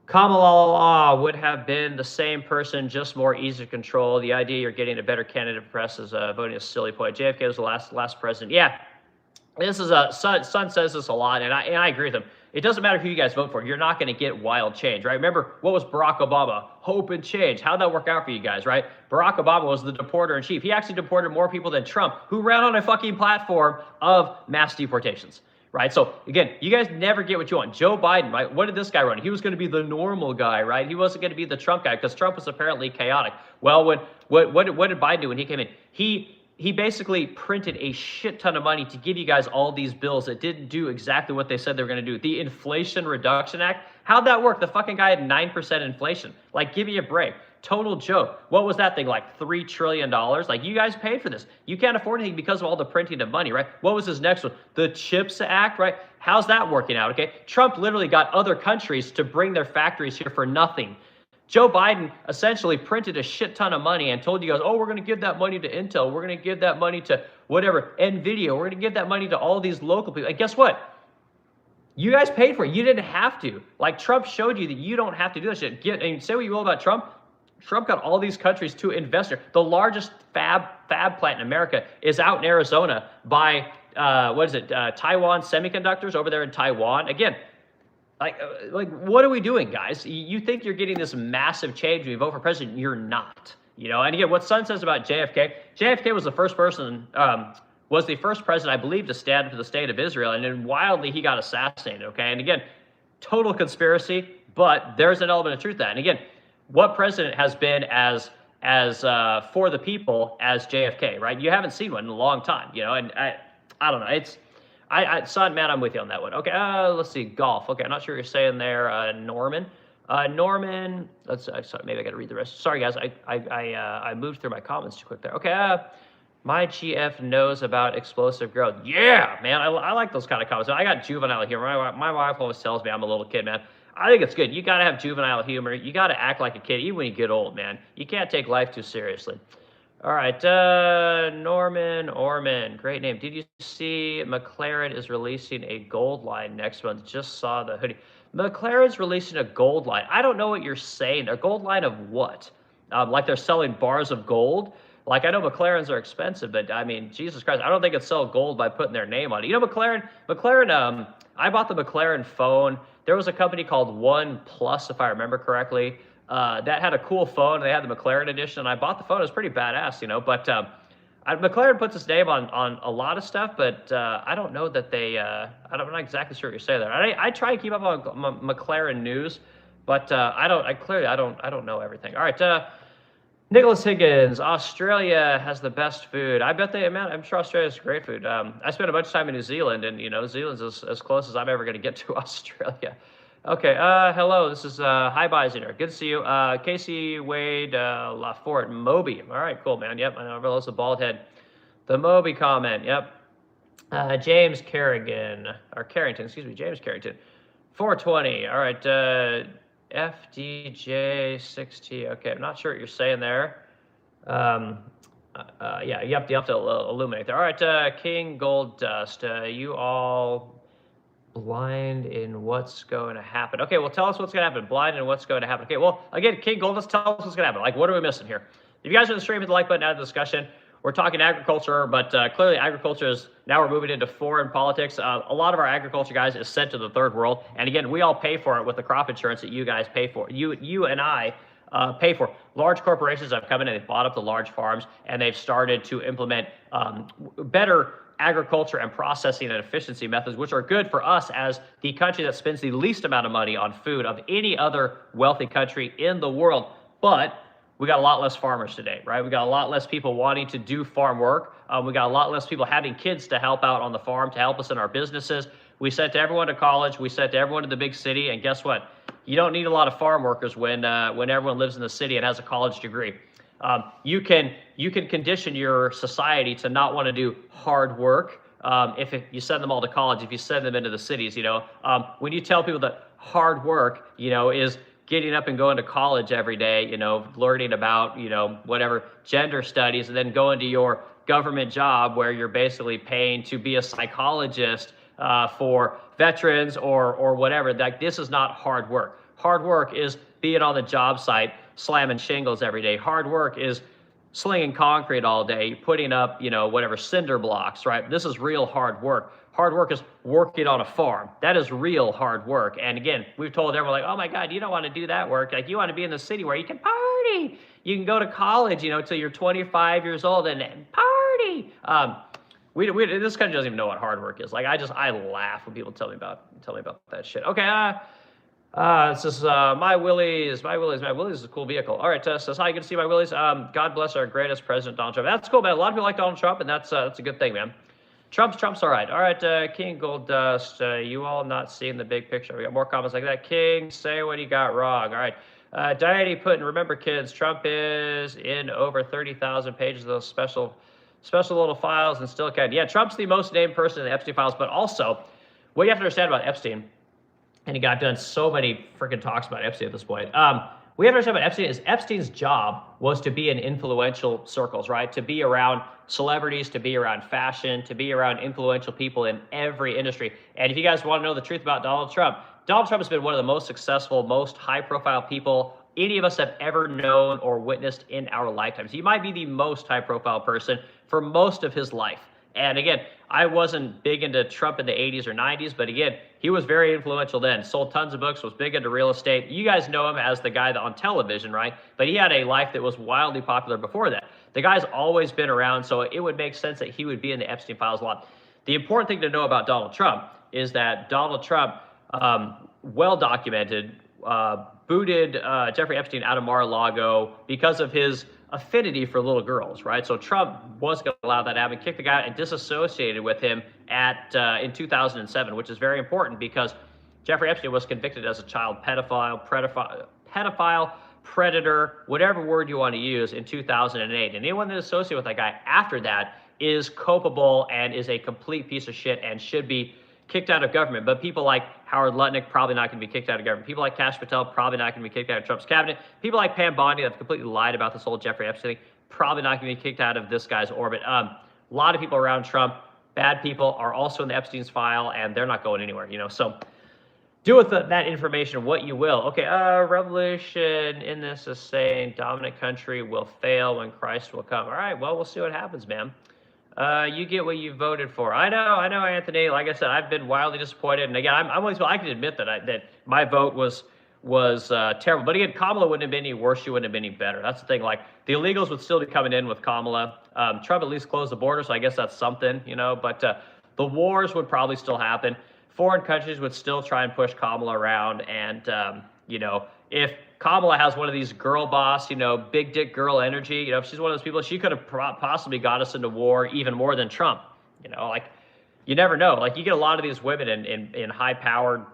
Kamala would have been the same person, just more easy to control. The idea you're getting a better candidate press is voting a silly point. JFK was the last president. Yeah, this is Son says this a lot, and I agree with him. It doesn't matter who you guys vote for. You're not going to get wild change, right? Remember, what was Barack Obama? Hope and change. How'd that work out for you guys, right? Barack Obama was the deporter-in-chief. He actually deported more people than Trump, who ran on a fucking platform of mass deportations. Right, so again, you guys never get what you want. Joe Biden, right? What did this guy run? He was going to be the normal guy, right? He wasn't going to be the Trump guy because Trump was apparently chaotic. Well, what did Biden do when he came in? He basically printed a shit ton of money to give you guys all these bills that didn't do exactly what they said they were going to do. The Inflation Reduction Act, how'd that work? The fucking guy had 9% inflation. Like, give me a break. Total joke. What was that thing, like $3 trillion? Like, you guys paid for this. You can't afford anything because of all the printing of money, right? What was his next one? The CHIPS Act, right? How's that working out, okay? Trump literally got other countries to bring their factories here for nothing. Joe Biden essentially printed a shit ton of money and told you guys, oh, we're going to give that money to Intel. We're going to give that money to whatever, NVIDIA. We're going to give that money to all these local people. And guess what? You guys paid for it. You didn't have to. Like, Trump showed you that you don't have to do that shit. And say what you will about Trump. Trump got all these countries to invest here. The largest fab plant in America is out in Arizona by, Taiwan Semiconductors over there in Taiwan. Again, like what are we doing, guys? You think you're getting this massive change when you vote for president. You're not, you know? And again, what Son says about JFK, JFK was the first person, was the first president, I believe, to stand for the state of Israel. And then wildly, he got assassinated, okay? And again, total conspiracy, but there's an element of truth to that. And again, what president has been as for the people as JFK, right? You haven't seen one in a long time, you know, and I don't know. Son, man, I'm with you on that one. Okay, let's see, golf. Okay, I'm not sure what you're saying there, Norman. Norman, sorry, maybe I got to read the rest. Sorry, guys, I moved through my comments too quick there. Okay, my GF knows about explosive growth. Yeah, man, I like those kind of comments. I got juvenile humor. My wife always tells me I'm a little kid, man. I think it's good. You got to have juvenile humor. You got to act like a kid, even when you get old, man. You can't take life too seriously. All right, Norman Orman, great name. Did you see McLaren is releasing a gold line next month? Just saw the hoodie. McLaren's releasing a gold line. I don't know what you're saying. A gold line of what? Like they're selling bars of gold? Like, I know McLarens are expensive, but I mean, Jesus Christ, I don't think it's sell gold by putting their name on it. You know, McLaren, I bought the McLaren phone. There was a company called OnePlus, if I remember correctly, that had a cool phone. They had the McLaren edition, and I bought the phone. It was pretty badass, you know. But McLaren puts its name on a lot of stuff, but I don't know that they. I'm not exactly sure what you're saying there. I try and keep up on McLaren news, but I don't know everything. All right, Nicholas Higgins, Australia has the best food. I bet I'm sure Australia has great food. I spent a bunch of time in New Zealand, and you know, New Zealand's as close as I'm ever going to get to Australia. Okay, hello, this is, hi, Bison. Good to see you. Casey Wade, LaForte, Moby. All right, cool, man. Yep, I know, that's a bald head. The Moby comment, yep. James Carrigan, or Carrington, excuse me, James Carrington. 420, all right, FDJ6T, okay, I'm not sure what you're saying there. Yeah, you have to illuminate there. All right, King Gold Dust, you all blind in what's going to happen. Okay, well, tell us what's going to happen. Blind in what's going to happen. Okay, well, again, King Gold, let's tell us what's going to happen. Like, what are we missing here? If you guys are in the stream, hit the like button, add the discussion. We're talking agriculture, but clearly agriculture is, now we're moving into foreign politics. A lot of our agriculture, guys, is sent to the third world. And again, we all pay for it with the crop insurance that you guys pay for. You and I pay for. Large corporations have come in and they've bought up the large farms, and they've started to implement better agriculture and processing and efficiency methods, which are good for us as the country that spends the least amount of money on food of any other wealthy country in the world. But we got a lot less farmers today, right? We got a lot less people wanting to do farm work. We got a lot less people having kids to help out on the farm, to help us in our businesses. We sent everyone to college. We sent everyone to the big city. And guess what? You don't need a lot of farm workers when everyone lives in the city and has a college degree. You can condition your society to not want to do hard work if you send them all to college, if you send them into the cities. When you tell people that hard work, is getting up and going to college every day, learning about, whatever gender studies, and then going to your government job where you're basically paying to be a psychologist for veterans or whatever. Like, this is not hard work. Hard work is being on the job site, slamming shingles every day. Hard work is slinging concrete all day, putting up, whatever, cinder blocks, right? This is real hard work. Hard work is working on a farm. That is real hard work. And again, we've told everyone, like, oh my God, you don't want to do that work. Like, you want to be in the city where you can party. You can go to college, till you're 25 years old and party. This country doesn't even know what hard work is. Like, I laugh when people tell me about that shit. Okay, this is my Willys. My Willys is a cool vehicle. All right, says hi. Good to see my Willys. God bless our greatest president, Donald Trump. That's cool, man. A lot of people like Donald Trump, and that's a good thing, man. Trump's all right. All right, King Gold Dust. You all not seeing the big picture. We got more comments like that. King, say what he got wrong. All right. Diane putting, remember, kids, Trump is in over 30,000 pages of those special little files and still can. Yeah, Trump's the most named person in the Epstein files, but also what you have to understand about Epstein. And again, I've done so many freaking talks about Epstein at this point. We have to understand about Epstein is Epstein's job was to be in influential circles, right? To be around celebrities, to be around fashion, to be around influential people in every industry. And if you guys want to know the truth about Donald Trump has been one of the most successful, most high-profile people any of us have ever known or witnessed in our lifetimes. He might be the most high-profile person for most of his life. And again, I wasn't big into Trump in the 80s or 90s, but again, he was very influential then. Sold tons of books, was big into real estate. You guys know him as the guy that on television, right? But he had a life that was wildly popular before that. The guy's always been around, so it would make sense that he would be in the Epstein files a lot. The important thing to know about Donald Trump is that Donald Trump, well documented, booted Jeffrey Epstein out of Mar-a-Lago because of his affinity for little girls, right? So Trump was going to allow that to happen, kicked the guy out and disassociated with him in 2007, which is very important because Jeffrey Epstein was convicted as a child pedophile, predator, whatever word you want to use, in 2008. And anyone that is associated with that guy after that is culpable and is a complete piece of shit and should be kicked out of government. But people like Howard Lutnick, probably not going to be kicked out of government. People like Kash Patel, probably not going to be kicked out of Trump's cabinet. People like Pam Bondi that have completely lied about this whole Jeffrey Epstein thing, probably not going to be kicked out of this guy's orbit. A lot of people around Trump, bad people, are also in the Epstein's file, and they're not going anywhere, So do with that information what you will. Okay, revolution in this is saying dominant country will fail when Christ will come. All right, well, we'll see what happens, man. You get what you voted for. I know, Anthony. Like I said, I've been wildly disappointed. And again, I can admit that my vote was terrible. But again, Kamala wouldn't have been any worse. She wouldn't have been any better. That's the thing. Like, the illegals would still be coming in with Kamala. Trump at least closed the border, so I guess that's something, But the wars would probably still happen. Foreign countries would still try and push Kamala around. And, if Kamala has one of these girl boss, big dick girl energy, if she's one of those people, she could have possibly got us into war even more than Trump. Like, you never know. Like, you get a lot of these women in high-powered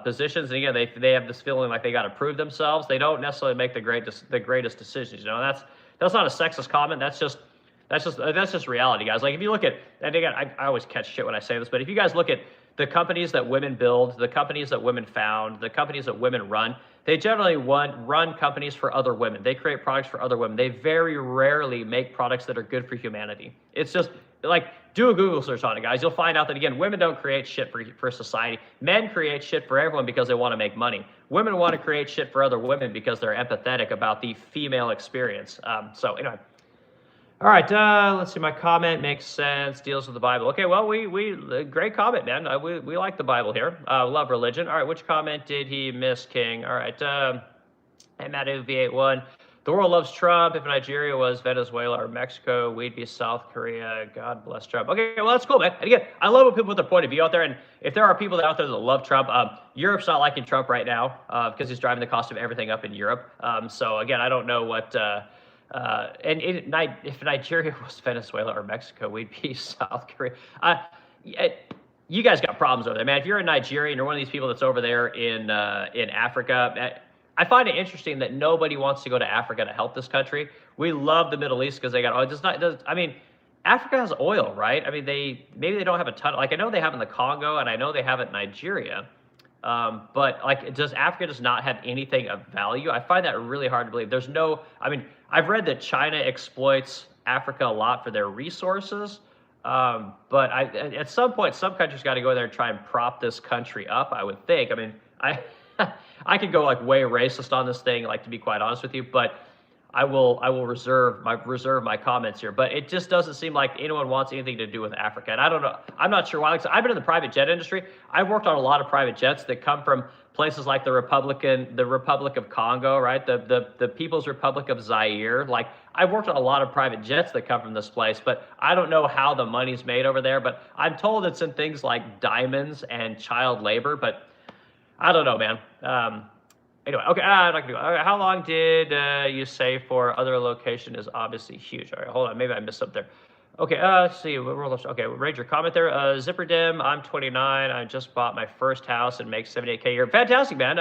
positions. And again, they have this feeling like they got to prove themselves. They don't necessarily make the greatest decisions. You know, that's not a sexist comment. That's just reality, guys. Like if you look at, and again, I always catch shit when I say this, but if you guys look at the companies that women build, the companies that women found, the companies that women run, they generally run companies for other women. They create products for other women. They very rarely make products that are good for humanity. It's just like, do a Google search on it, guys. You'll find out that, again, women don't create shit for society. Men create shit for everyone because they want to make money. Women want to create shit for other women because they're empathetic about the female experience. So anyway. All right, let's see. My comment makes sense. Deals with the Bible. Okay, well, great comment, man. We like the Bible here. Love religion. All right, which comment did he miss, King? All right, hey, Matt V81. The world loves Trump. If Nigeria was Venezuela or Mexico, we'd be South Korea. God bless Trump. Okay, well, that's cool, man. And again, I love when people put their point of view out there. And if there are people out there that love Trump, Europe's not liking Trump right now because he's driving the cost of everything up in Europe. So again, I don't know what. If Nigeria was Venezuela or Mexico, we'd be South Korea. You guys got problems over there, man. If you're in Nigeria and you're one of these people that's over there in Africa, I find it interesting that nobody wants to go to Africa to help this country. We love the Middle East because they got oil. I mean, Africa has oil, right? I mean, maybe they don't have a ton. Like I know they have in the Congo, and I know they have it in Nigeria. But like, does Africa just not have anything of value? I find that really hard to believe. I mean, I've read that China exploits Africa a lot for their resources. But at some point, some countries got to go there and try and prop this country up, I would think. I mean, I could go like way racist on this thing, like to be quite honest with you, but I will reserve my comments here. But it just doesn't seem like anyone wants anything to do with Africa. And I don't know. I'm not sure why. Like, I've been in the private jet industry. I've worked on a lot of private jets that come from places like the Republic of Congo, right? The People's Republic of Zaire. Like I've worked on a lot of private jets that come from this place, but I don't know how the money's made over there. But I'm told it's in things like diamonds and child labor. But I don't know, man. Anyway, okay, I'm not gonna do it. All right, how long did you say for other location is obviously huge? All right, hold on, maybe I missed something there. Okay, let's see. Okay, Ranger comment there. Zipperdim, I'm 29. I just bought my first house and make 78K a year. Fantastic, man.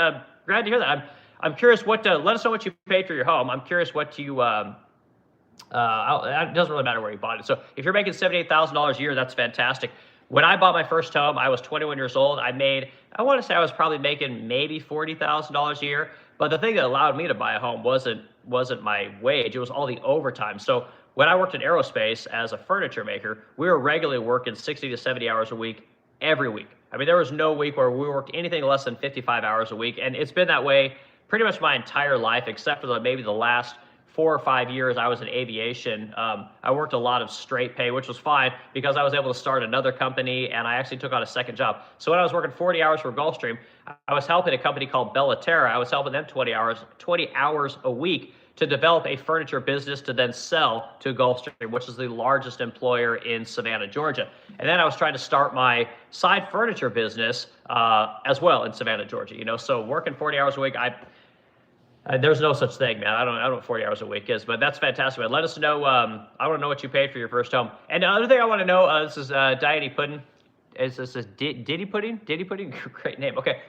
Glad to hear that. I'm curious what. Let us know what you paid for your home. I'm curious what you. It doesn't really matter where you bought it. So if you're making $78,000 a year, that's fantastic. When I bought my first home, I was 21 years old. I want to say I was probably making maybe $40,000 a year. But the thing that allowed me to buy a home wasn't my wage. It was all the overtime. So when I worked in aerospace as a furniture maker, we were regularly working 60 to 70 hours a week every week. I mean, there was no week where we worked anything less than 55 hours a week. And it's been that way pretty much my entire life, except for maybe the last 4 or 5 years I was in aviation. I worked a lot of straight pay, which was fine because I was able to start another company and I actually took on a second job. So when I was working 40 hours for Gulfstream, I was helping a company called Bellaterra. I was helping them 20 hours a week to develop a furniture business to then sell to Gulfstream, which is the largest employer in Savannah, Georgia. And then I was trying to start my side furniture business as well in Savannah, Georgia. You know, so working 40 hours a week, there's no such thing, man. I don't know what 40 hours a week is, but that's fantastic, man. Let us know. I want to know what you paid for your first home. And the other thing I want to know, this is Diety Pudding. This is Diddy Pudding? Diddy Pudding? Great name. Okay.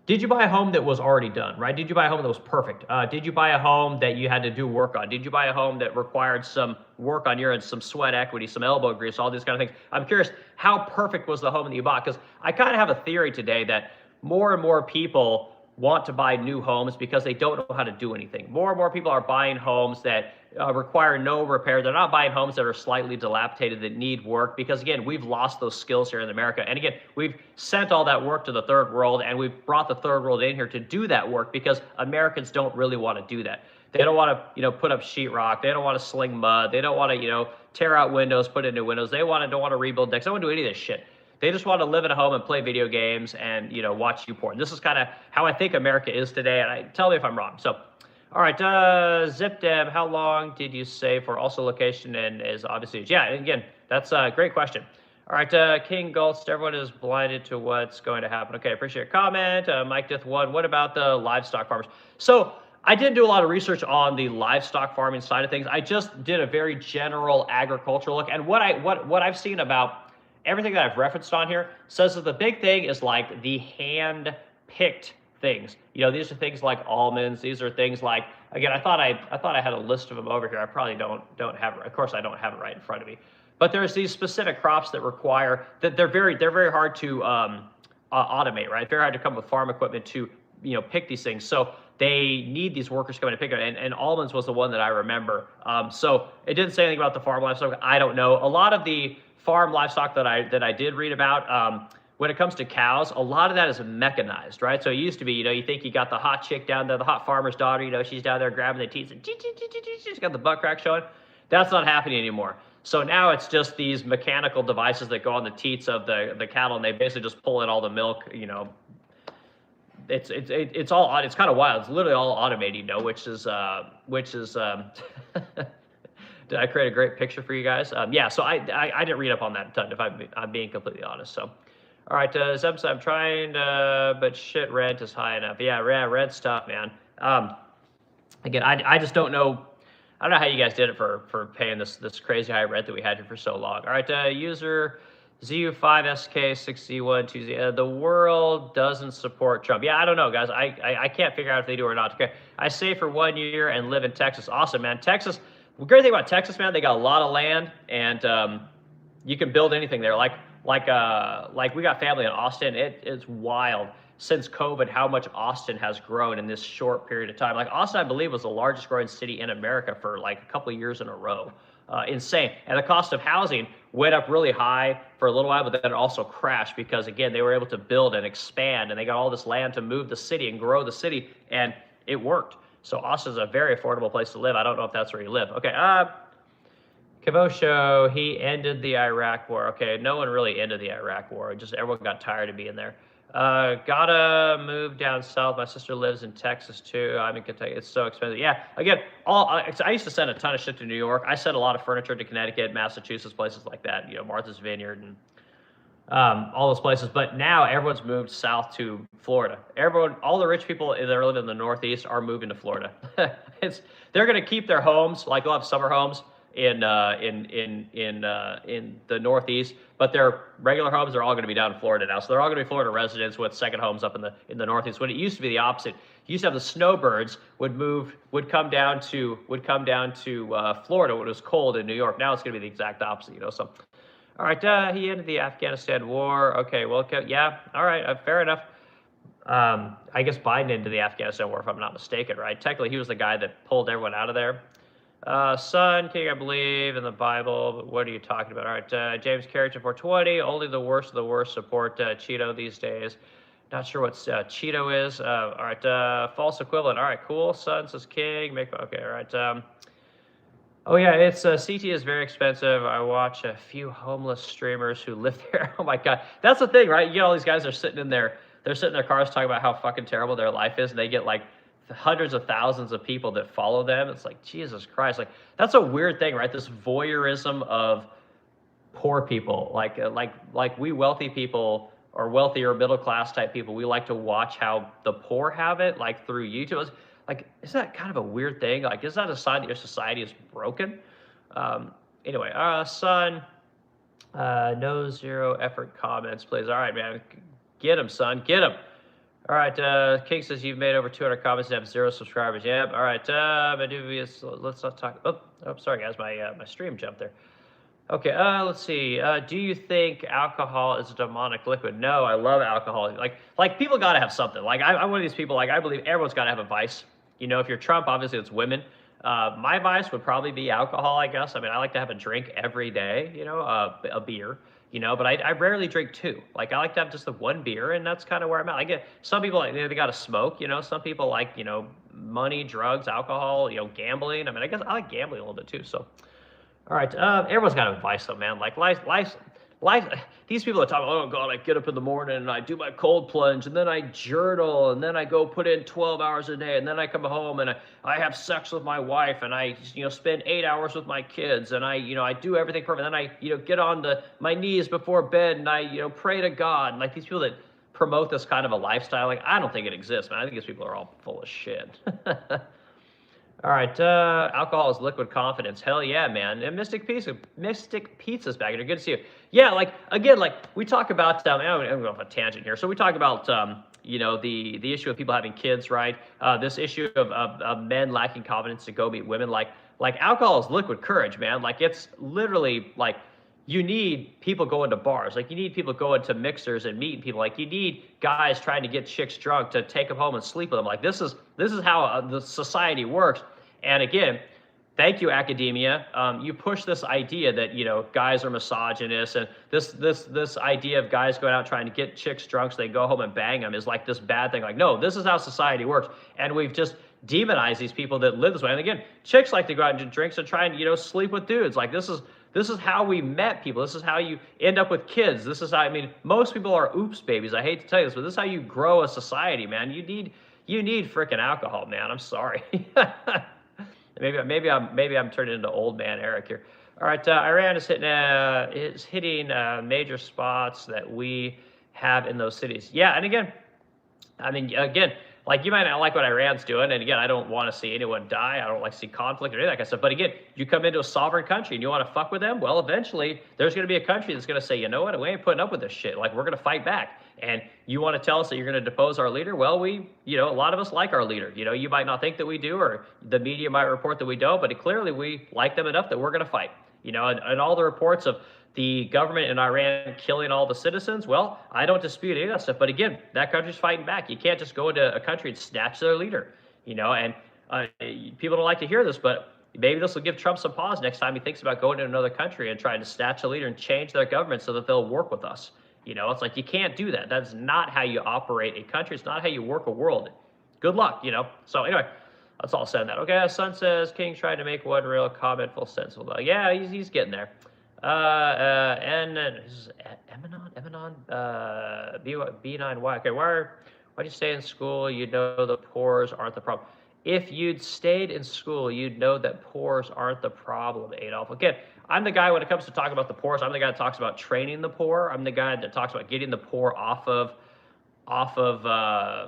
Did you buy a home that was already done, right? Did you buy a home that was perfect? Did you buy a home that you had to do work on? Did you buy a home that required some work on your end, some sweat equity, some elbow grease, all these kind of things? I'm curious, how perfect was the home that you bought? Because I kind of have a theory today that more and more people want to buy new homes because they don't know how to do anything. More and more people are buying homes that require no repair. They're not buying homes that are slightly dilapidated that need work because, again, we've lost those skills here in America. And again, we've sent all that work to the third world and we've brought the third world in here to do that work because Americans don't really want to do that. They don't want to, put up sheetrock. They don't want to sling mud. They don't want to, tear out windows, put in new windows. They don't want to rebuild decks. They don't want to do any of this shit. They just want to live in a home and play video games and, watch YouPorn. This is kind of how I think America is today. And tell me if I'm wrong. So, all right, ZipDem, how long did you say for also location and is obviously, yeah, again, that's a great question. All right, King Gulst, everyone is blinded to what's going to happen. Okay, appreciate your comment. Mike Dith1, what about the livestock farmers? So I didn't do a lot of research on the livestock farming side of things. I just did a very general agricultural look. And what I've seen about everything that I've referenced on here says that the big thing is like the hand-picked things. You know, these are things like almonds. These are things like, again, I thought I had a list of them over here. I probably don't have it. Of course, I don't have it right in front of me. But there's these specific crops that require that they're very hard to automate, right? Very hard to come with farm equipment to, you know, pick these things. So they need these workers coming to pick it. And almonds was the one that I remember. So it didn't say anything about the farm livestock. I don't know. A lot of the farm livestock that I did read about, when it comes to cows, a lot of that is mechanized, right? So it used to be, you know, you think you got the hot chick down there, the hot farmer's daughter, you know, she's down there grabbing the teats and she's got the butt crack showing. That's not happening anymore. So now it's just these mechanical devices that go on the teats of the cattle, and they basically just pull in all the milk, you know. It's kind of wild. It's literally all automated, you know, which is did I create a great picture for you guys? Yeah, so I didn't read up on that a ton, if I'm being completely honest. So, all right, I'm trying to, but shit, rent is high enough. Yeah, rent's tough, man. Again, I just don't know. I don't know how you guys did it for paying this crazy high rent that we had here for so long. All right, user ZU5SK6C12Z. The world doesn't support Trump. Yeah, I don't know, guys. I can't figure out if they do or not. Okay, I stay for 1 year and live in Texas. Awesome, man. Texas. The great thing about Texas, man, they got a lot of land, and you can build anything there. Like we got family in Austin. It's wild since COVID how much Austin has grown in this short period of time. Like Austin, I believe, was the largest growing city in America for like a couple of years in a row. Insane. And the cost of housing went up really high for a little while, but then it also crashed because, again, they were able to build and expand, and they got all this land to move the city and grow the city, and it worked. So Austin's a very affordable place to live. I don't know if that's where you live. Okay, Kavosho, he ended the Iraq war. Okay, no one really ended the Iraq war. Just everyone got tired of being there. Gotta move down south. My sister lives in Texas too. I'm in Kentucky. It's so expensive. Yeah, again, I used to send a ton of shit to New York. I sent a lot of furniture to Connecticut, Massachusetts, places like that. You know, Martha's Vineyard and all those places. But now everyone's moved south to Florida. All the rich people that live in the Northeast are moving to Florida. They're gonna keep their homes, like they'll have summer homes in the Northeast, but their regular homes are all going to be down in Florida now. So they're all going to be Florida residents with second homes up in the Northeast. When it used to be the opposite, you used to have the snowbirds would come down to Florida when it was cold in New York. Now it's going to be the exact opposite, you know. So, all right, he ended the Afghanistan war. Okay, well, yeah, all right, fair enough. I guess Biden ended the Afghanistan war, if I'm not mistaken, right? Technically, he was the guy that pulled everyone out of there. Son, king, I believe in the Bible, but what are you talking about? All right, James Carrington 420, only the worst of the worst support Cheeto these days. Not sure what Cheeto is. All right, false equivalent. All right, cool. Son says king. Okay, all right. Oh yeah, it's CT is very expensive. I watch a few homeless streamers who live there. Oh my God, that's the thing, right? You get all these guys are sitting in their cars talking about how fucking terrible their life is, and they get like hundreds of thousands of people that follow them. It's like, Jesus Christ, like that's a weird thing, right? This voyeurism of poor people, like we wealthy people or wealthier middle class type people, we like to watch how the poor have it, like through YouTube. It's like, isn't that kind of a weird thing? Like, is that a sign that your society is broken? Anyway, son, no zero effort comments, please. All right, man, get him, son, get him. All right, King says you've made over 200 comments and have 0 subscribers. Yep. All right, let's not talk. Oh, sorry guys, my stream jumped there. Okay, let's see. Do you think alcohol is a demonic liquid? No, I love alcohol. Like people gotta have something. Like I'm one of these people. Like I believe everyone's gotta have a vice. You know, if you're Trump, obviously it's women. My vice would probably be alcohol, I guess. I mean, I like to have a drink every day. You know, a beer. You know, but I rarely drink two. Like I like to have just the one beer, and that's kind of where I'm at. I get some people like they got to smoke. You know, some people like, you know, money, drugs, alcohol. You know, gambling. I mean, I guess I like gambling a little bit too. So, all right, everyone's got advice though, man. Like life. These people are talking, oh God, I get up in the morning and I do my cold plunge and then I journal and then I go put in 12 hours a day and then I come home and I have sex with my wife and I, you know, spend 8 hours with my kids and I, you know, I do everything perfect. Then I, you know, get on my knees before bed and I, you know, pray to God. And like these people that promote this kind of a lifestyle, like I don't think it exists, man. I think these people are all full of shit. All All right, alcohol is liquid confidence. Hell yeah, man. And Mystic Pizza's back. Good to see you. Yeah, like again, like we talk about. I'm going off a tangent here. So we talk about, the issue of people having kids, right? This issue of men lacking confidence to go meet women. Like alcohol is liquid courage, man. Like it's literally like you need people going to bars. Like you need people going to mixers and meeting people. Like you need guys trying to get chicks drunk to take them home and sleep with them. Like this is how the society works. And again, thank you, academia. You push this idea that guys are misogynist, and this idea of guys going out trying to get chicks drunk so they go home and bang them is like this bad thing. Like no, this is how society works, and we've just demonized these people that live this way. And again, chicks like to go out and drink and try and sleep with dudes. Like this is how we met people. This is how you end up with kids. This is how most people are oops babies. I hate to tell you this, but this is how you grow a society, man. You need freaking alcohol, man. I'm sorry. Maybe I'm turning into old man Eric here. All right, Iran is hitting major spots that we have in those cities. Yeah, and again, like you might not like what Iran's doing, and again, I don't want to see anyone die. I don't like to see conflict or any of that kind of stuff. But again, you come into a sovereign country and you want to fuck with them. Well, eventually there's going to be a country that's going to say, you know what, we ain't putting up with this shit. Like we're going to fight back. And you want to tell us that you're going to depose our leader? Well, a lot of us like our leader. You might not think that we do, or the media might report that we don't, but clearly we like them enough that we're going to fight. And all the reports of the government in Iran killing all the citizens, well, I don't dispute any of that stuff. But again, that country's fighting back. You can't just go into a country and snatch their leader, and people don't like to hear this, but maybe this will give Trump some pause next time he thinks about going to another country and trying to snatch a leader and change their government so that they'll work with us. It's like you can't do that. That's not how you operate a country. It's not how you work a world. Good luck, So anyway, that's all said on that. Okay, Sun says, King tried to make one real comment full sense. Yeah, he's getting there. And this is Eminon, B9Y. Okay, why'd you stay in school? You know the pores aren't the problem. If you'd stayed in school, you'd know that pores aren't the problem, Adolf. Again, I'm the guy when it comes to talking about the pores. I'm the guy that talks about training the poor. I'm the guy that talks about getting the poor off of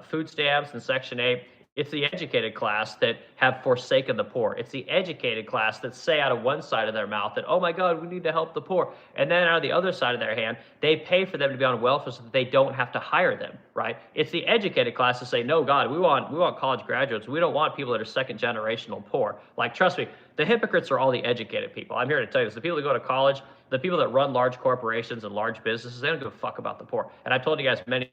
food stamps and Section 8. It's the educated class that have forsaken the poor. It's the educated class that say out of one side of their mouth that, oh my God, we need to help the poor. And then out of the other side of their hand, they pay for them to be on welfare so that they don't have to hire them, right? It's the educated class to say, no, God, we want college graduates. We don't want people that are second generational poor. Like, trust me, the hypocrites are all the educated people. I'm here to tell you this. The people that go to college, the people that run large corporations and large businesses, they don't give a fuck about the poor. And I've told you guys many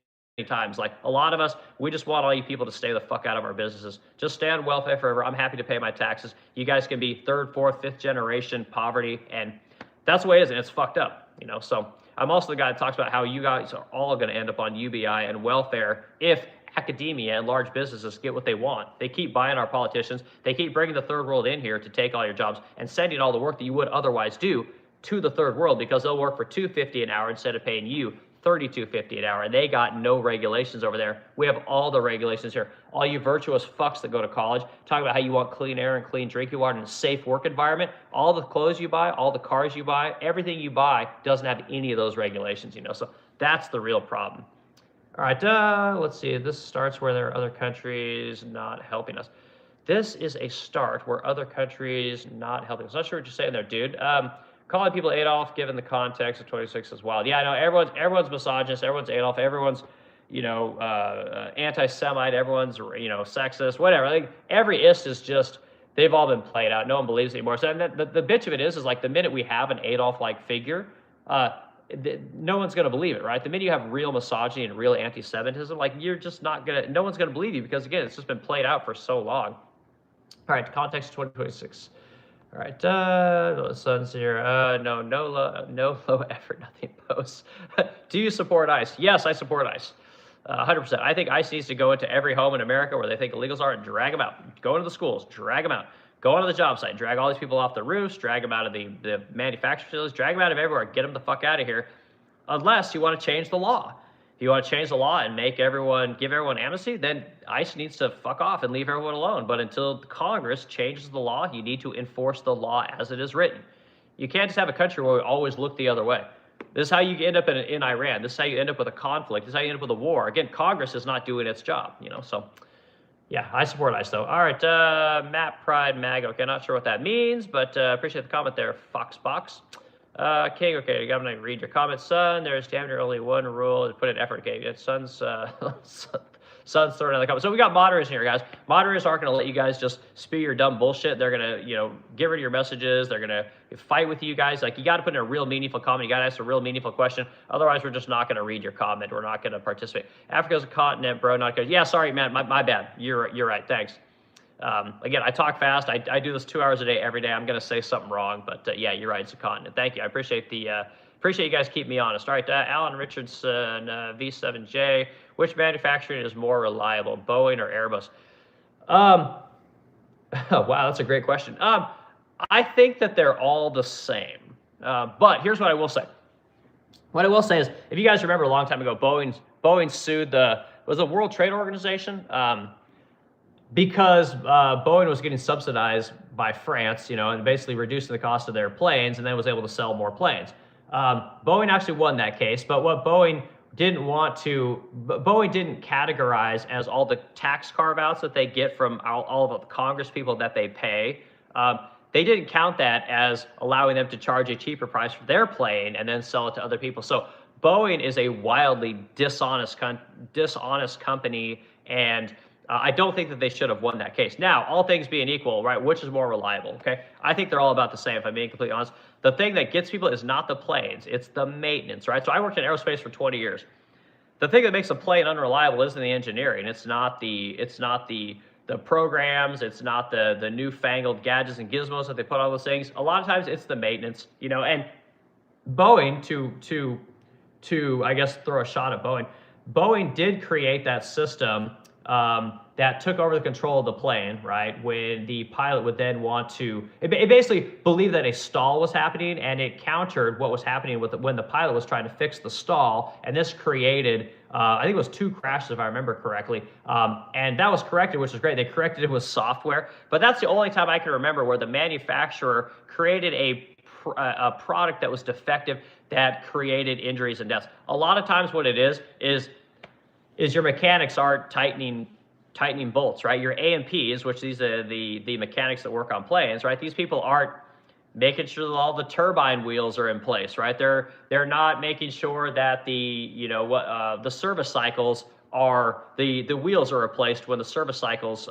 times, like a lot of us, we just want all you people to stay the fuck out of our businesses. Just stay on welfare forever. I'm happy to pay my taxes. You guys can be third, fourth, fifth generation poverty, and that's the way it is, and it's fucked up, So I'm also the guy that talks about how you guys are all going to end up on UBI and welfare if academia and large businesses get what they want. They keep buying our politicians. They keep bringing the third world in here to take all your jobs and sending all the work that you would otherwise do to the third world because they'll work for $250 an hour instead of paying you $32.50 an hour, and they got no regulations over there. We have all the regulations here. All you virtuous fucks that go to college, talk about how you want clean air and clean drinking water and a safe work environment. All the clothes you buy, all the cars you buy, everything you buy doesn't have any of those regulations, So that's the real problem. All right, let's see. This starts where there are other countries not helping us. This is a start where other countries not helping us. Not sure what you're saying there, dude. Calling people Adolf, given the context of 26 is wild. Yeah, I know everyone's misogynist, everyone's Adolf, everyone's, anti-Semite, everyone's, sexist, whatever. Like every ist is just, they've all been played out. No one believes it anymore. So the bitch of it is like the minute we have an Adolf-like figure, no one's going to believe it, right? The minute you have real misogyny and real anti-Semitism, like you're just not going to, no one's going to believe you because again, it's just been played out for so long. All right, context 2026. All right, the sun's here. No low effort, nothing posts. Do you support ICE? Yes, I support ICE. 100%. I think ICE needs to go into every home in America where they think illegals are and drag them out. Go into the schools, drag them out. Go onto the job site, drag all these people off the roofs, drag them out of the manufacturing facilities, drag them out of everywhere, get them the fuck out of here, unless you want to change the law. If you want to change the law and give everyone amnesty, then ICE needs to fuck off and leave everyone alone. But until Congress changes the law, you need to enforce the law as it is written. You can't just have a country where we always look the other way. This is how you end up in Iran. This is how you end up with a conflict. This is how you end up with a war. Again, Congress is not doing its job, So Yeah, I support ICE though. All right, Matt Pride Mag. Okay, not sure what that means, but appreciate the comment there, Foxbox. King, okay, I'm gonna read your comment, son. There's damn near only one rule to put in effort. Okay, it's son's son's throwing in the comment. So we got moderators here, guys. Moderators aren't gonna let you guys just spew your dumb bullshit. They're gonna, get rid of your messages. They're gonna fight with you guys. Like, you got to put in a real meaningful comment. You got to ask a real meaningful question. Otherwise, we're just not gonna read your comment. We're not gonna participate. Africa's a continent, bro. Not good. Yeah, sorry, man. My bad. You're right. Thanks. Again, I talk fast. I do this 2 hours a day, every day. I'm going to say something wrong, but yeah, you're right. It's a continent. Thank you. I appreciate appreciate you guys keep me honest. All right, Alan Richardson, V7J. Which manufacturing is more reliable, Boeing or Airbus? Wow, that's a great question. I think that they're all the same. But here's what I will say. What I will say is, if you guys remember a long time ago, Boeing sued the World Trade Organization. Because Boeing was getting subsidized by France, and basically reducing the cost of their planes, and then was able to sell more planes. Boeing actually won that case, but what Boeing didn't categorize as all the tax carve-outs that they get from all of the Congress people that they pay. They didn't count that as allowing them to charge a cheaper price for their plane and then sell it to other people. So Boeing is a wildly dishonest company, and I don't think that they should have won that case. Now, all things being equal, right, which is more reliable, okay? I think they're all about the same, if I'm being completely honest. The thing that gets people is not the planes, it's the maintenance, right? So I worked in aerospace for 20 years. The thing that makes a plane unreliable isn't the engineering. It's not the programs, it's not the newfangled gadgets and gizmos that they put on those things. A lot of times it's the maintenance, and Boeing, to I guess throw a shot at Boeing did create that system that took over the control of the plane, right? When the pilot would then want to, it basically believed that a stall was happening, and it countered what was happening when the pilot was trying to fix the stall, and this created, I think it was 2 crashes if I remember correctly, and that was corrected, which is great. They corrected it with software, but that's the only time I can remember where the manufacturer created a product that was defective that created injuries and deaths. A lot of times what it is your mechanics aren't tightening bolts, right? Your A&Ps, which these are the mechanics that work on planes, right? These people aren't making sure that all the turbine wheels are in place, right? They're not making sure that the service cycles are the wheels are replaced when the service cycles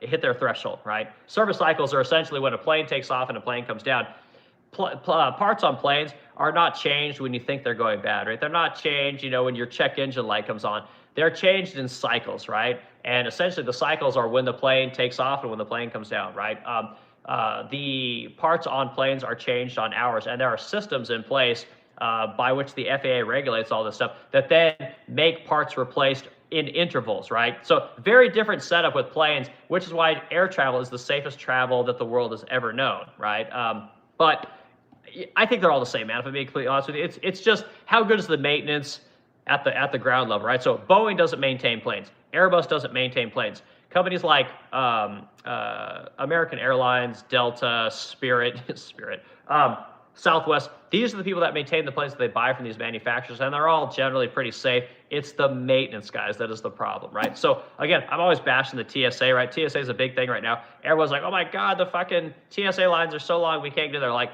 hit their threshold, right? Service cycles are essentially when a plane takes off and a plane comes down. Parts on planes are not changed when you think they're going bad, right? They're not changed, when your check engine light comes on. They're changed in cycles, right? And essentially the cycles are when the plane takes off and when the plane comes down, right? The parts on planes are changed on hours, and there are systems in place by which the FAA regulates all this stuff that then make parts replaced in intervals, right? So very different setup with planes, which is why air travel is the safest travel that the world has ever known, right? But I think they're all the same, man. If I'm being completely honest with you, it's just how good is the maintenance at the ground level, right? So Boeing doesn't maintain planes. Airbus doesn't maintain planes. Companies like American Airlines, Delta, Spirit, Southwest, these are the people that maintain the planes that they buy from these manufacturers, and they're all generally pretty safe. It's the maintenance guys that is the problem, right? So again, I'm always bashing the TSA, right? TSA is a big thing right now. Everyone's like, oh my God, the fucking TSA lines are so long, we can't get there. Like,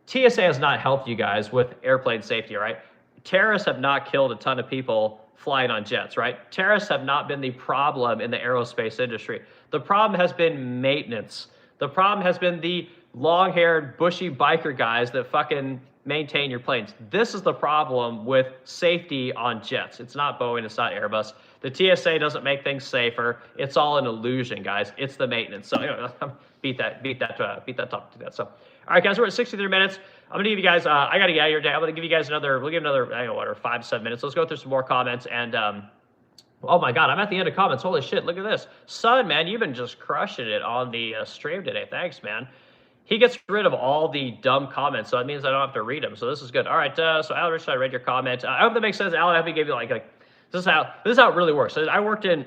TSA has not helped you guys with airplane safety, right? Terrorists have not killed a ton of people flying on jets, right? Terrorists have not been the problem in the aerospace industry. The problem has been maintenance. The problem has been the long-haired, bushy biker guys that fucking maintain your planes. This is the problem with safety on jets. It's not Boeing, it's not Airbus. The TSA doesn't make things safer. It's all an illusion, guys. It's the maintenance. So beat that topic to that. So, all right, guys, we're at 63 minutes. I'm gonna give you guys. I gotta get out of here today. I'm gonna give you guys another. We'll give another. I don't know what, or 5 to 7 minutes. Let's go through some more comments. And oh my God, I'm at the end of comments. Holy shit! Look at this, son, man. You've been just crushing it on the stream today. Thanks, man. He gets rid of all the dumb comments, so that means I don't have to read them. So this is good. All right. So Alan Richard, I read your comment. I hope that makes sense. Alan, I hope he gave you like this is how it really works. So I worked in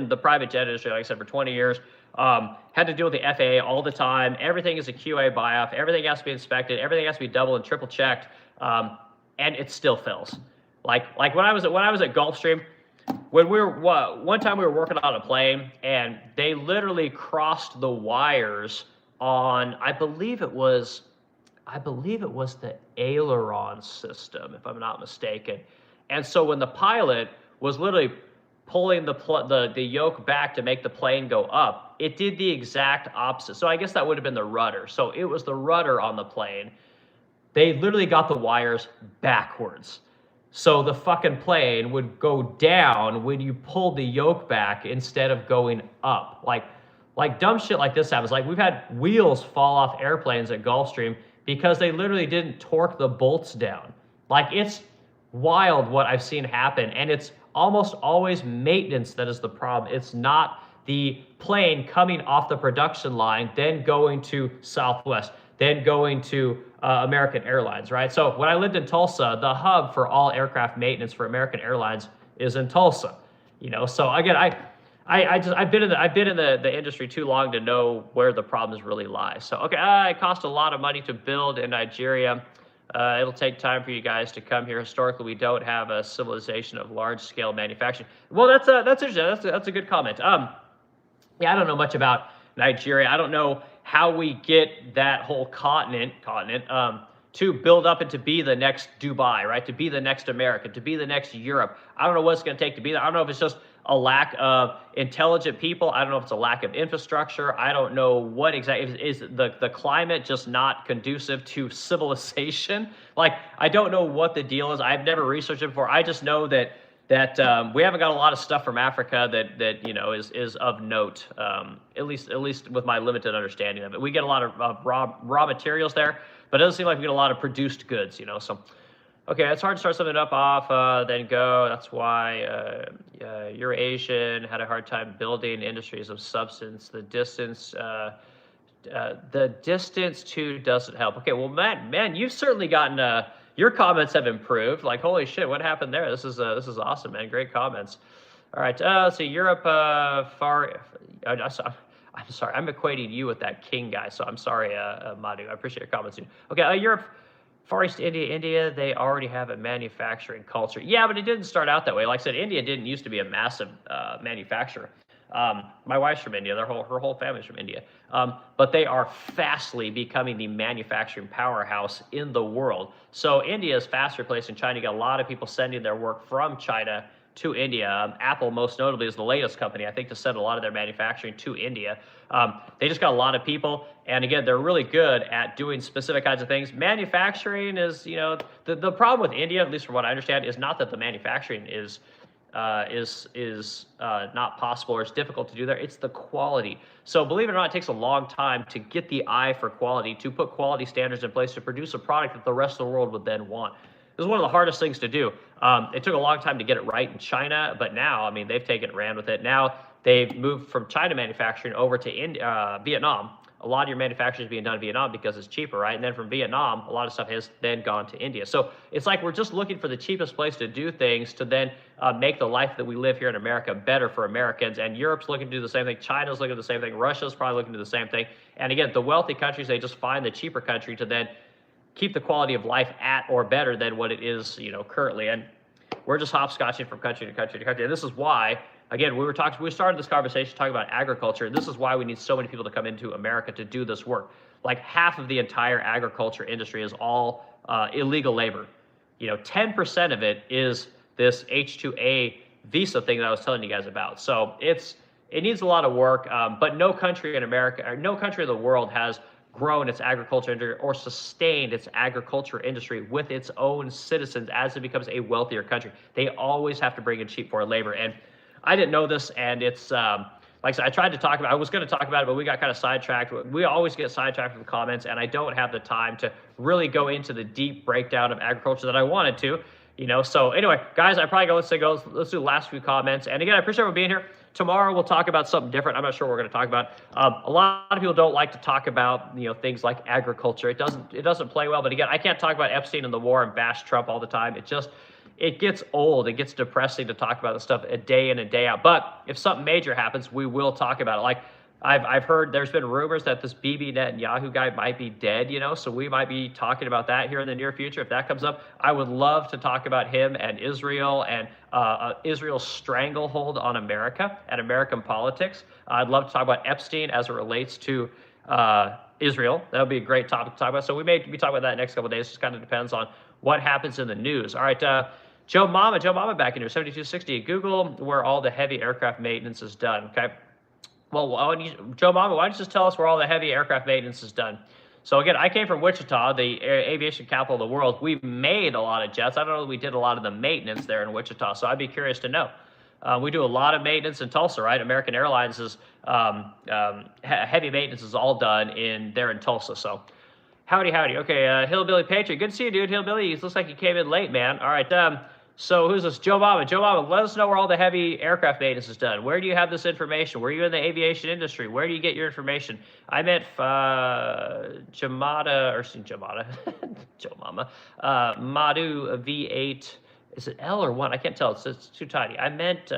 the private jet industry, like I said, for 20 years. Had to deal with the FAA all the time. Everything is a QA buy-off. Everything has to be inspected. Everything has to be double and triple checked, and it still fails. Like when I was at Gulfstream, when one time we were working on a plane, and they literally crossed the wires on, I believe it was the aileron system, if I'm not mistaken. And so when the pilot was literally pulling the yoke back to make the plane go up, it did the exact opposite. So I guess that would have been the rudder. So it was the rudder on the plane. They literally got the wires backwards. So the fucking plane would go down when you pulled the yoke back instead of going up. Like dumb shit like this happens. Like we've had wheels fall off airplanes at Gulfstream because they literally didn't torque the bolts down. Like it's wild what I've seen happen, and it's almost always maintenance that is the problem. It's not the plane coming off the production line, then going to Southwest, then going to American Airlines, right? So when I lived in Tulsa, the hub for all aircraft maintenance for American Airlines is in Tulsa. You know, so again, I've been in the industry too long to know where the problems really lie. So okay, it cost a lot of money to build in Nigeria. It'll take time for you guys to come here. Historically, we don't have a civilization of large-scale manufacturing. Well, that's interesting. That's a good comment. Yeah, I don't know much about Nigeria. I don't know how we get that whole continent to build up and to be the next Dubai, right? To be the next America, to be the next Europe. I don't know what it's going to take to be there. I don't know if it's just a lack of intelligent people. I don't know if it's a lack of infrastructure. I don't know what exactly is the climate just not conducive to civilization. Like, I don't know what the deal is. I've never researched it before. I just know that we haven't got a lot of stuff from Africa that you know is of note. At least with my limited understanding of it, we get a lot of raw materials there, but it doesn't seem like we get a lot of produced goods. You know, so. Okay, it's hard to start something up off, then go. That's why you're Asian, had a hard time building industries of substance. The distance too doesn't help. Okay, well, man, you've certainly gotten. Your comments have improved. Like, holy shit, what happened there? This is awesome, man. Great comments. All right, let's see. Europe, far. I'm sorry. I'm equating you with that king guy. So I'm sorry, Madhu. I appreciate your comments. Okay, Europe. Far East India, they already have a manufacturing culture. Yeah, but it didn't start out that way. Like I said, India didn't used to be a massive manufacturer. My wife's from India. Her whole family's from India. But they are fastly becoming the manufacturing powerhouse in the world. So India is fast replacing China. You got a lot of people sending their work from China to India. Apple, most notably, is the latest company, I think, to send a lot of their manufacturing to India. They just got a lot of people, and again, they're really good at doing specific kinds of things. Manufacturing is, you know, the problem with India, at least from what I understand, is not that the manufacturing is not possible or it's difficult to do there. It's the quality. So believe it or not, it takes a long time to get the eye for quality, to put quality standards in place to produce a product that the rest of the world would then want. This is one of the hardest things to do. It took a long time to get it right in China, but now, I mean, they've taken it, ran with it. Now they've moved from China manufacturing over to Vietnam. A lot of your manufacturing is being done in Vietnam because it's cheaper, right? And then from Vietnam, a lot of stuff has then gone to India. So it's like we're just looking for the cheapest place to do things to then make the life that we live here in America better for Americans. And Europe's looking to do the same thing. China's looking at the same thing. Russia's probably looking to do the same thing. And again, the wealthy countries, they just find the cheaper country to then keep the quality of life at or better than what it is, you know, currently. And we're just hopscotching from country to country to country. And this is why, again, we started this conversation talking about agriculture. This is why we need so many people to come into America to do this work. Like half of the entire agriculture industry is all illegal labor. You know, 10% of it is this H-2A visa thing that I was telling you guys about. So it needs a lot of work, but no country in America, or no country in the world has grown its agriculture industry or sustained its agriculture industry with its own citizens as it becomes a wealthier country. They always have to bring in cheap foreign labor. And I didn't know this, and it's, like I said, I was going to talk about it, but we got kind of sidetracked. We always get sidetracked with the comments, and I don't have the time to really go into the deep breakdown of agriculture that I wanted to, you know. So anyway, guys, I probably let's do the last few comments. And again, I appreciate everyone being here. Tomorrow we'll talk about something different. I'm not sure what we're going to talk about. A lot of people don't like to talk about, you know, things like agriculture. It doesn't play well. But again, I can't talk about Epstein and the war and bash Trump all the time. It gets old. It gets depressing to talk about this stuff a day in and day out. But if something major happens, we will talk about it. Like I've heard there's been rumors that this Bibi Netanyahu guy might be dead, you know, so we might be talking about that here in the near future. If that comes up, I would love to talk about him and Israel and Israel's stranglehold on America and American politics. I'd love to talk about Epstein as it relates to Israel. That would be a great topic to talk about. So we may be talking about that next couple of days. Just kind of depends on what happens in the news. All right, Joe Mama back in here, 7260. Google where all the heavy aircraft maintenance is done, okay? Well, Joe Mama, why don't you just tell us where all the heavy aircraft maintenance is done? So again, I came from Wichita, the aviation capital of the world. We've made a lot of jets. I don't know if we did a lot of the maintenance there in Wichita, so I'd be curious to know. We do a lot of maintenance in Tulsa, right? American Airlines is heavy maintenance is all done there in Tulsa. So howdy. Okay, Hillbilly Patriot, good to see you, dude. Hillbilly, it looks like you came in late, man. All right, so who's this? Joe Mama. Joe Mama, let us know where all the heavy aircraft maintenance is done. Where do you have this information? Were you in the aviation industry? Where do you get your information? I meant Joe Mama, Madhu V8. Is it L or 1? I can't tell. It's too tiny. I meant,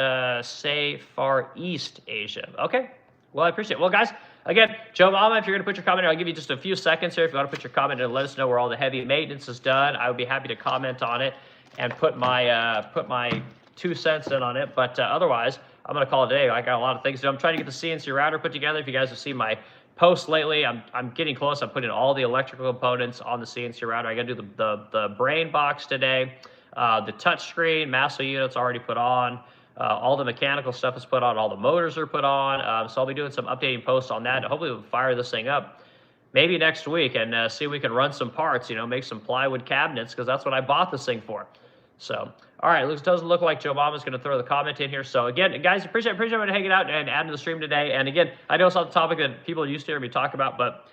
say, Far East Asia. Okay. Well, I appreciate it. Well, guys, again, Joe Mama, if you're going to put your comment in, I'll give you just a few seconds here. If you want to put your comment in and let us know where all the heavy maintenance is done, I would be happy to comment on it and put my 2 cents in on it. But otherwise, I'm going to call it a day. I got a lot of things to do. I'm trying to get the CNC router put together. If you guys have seen my posts lately, I'm getting close. I'm putting all the electrical components on the CNC router. I got to do the brain box today. The touch screen, Masso unit's already put on. All the mechanical stuff is put on. All the motors are put on. So I'll be doing some updating posts on that. Hopefully we'll fire this thing up maybe next week and see if we can run some parts, you know, make some plywood cabinets, because that's what I bought this thing for. So, all right, it doesn't look like Joe Mama's going to throw the comment in here. So again, guys, appreciate everyone hanging out and adding to the stream today. And again, I know it's not the topic that people used to hear me talk about, but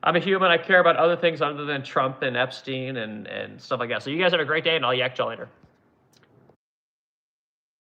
I'm a human. I care about other things other than Trump and Epstein and stuff like that. So you guys have a great day, and I'll yak y'all later.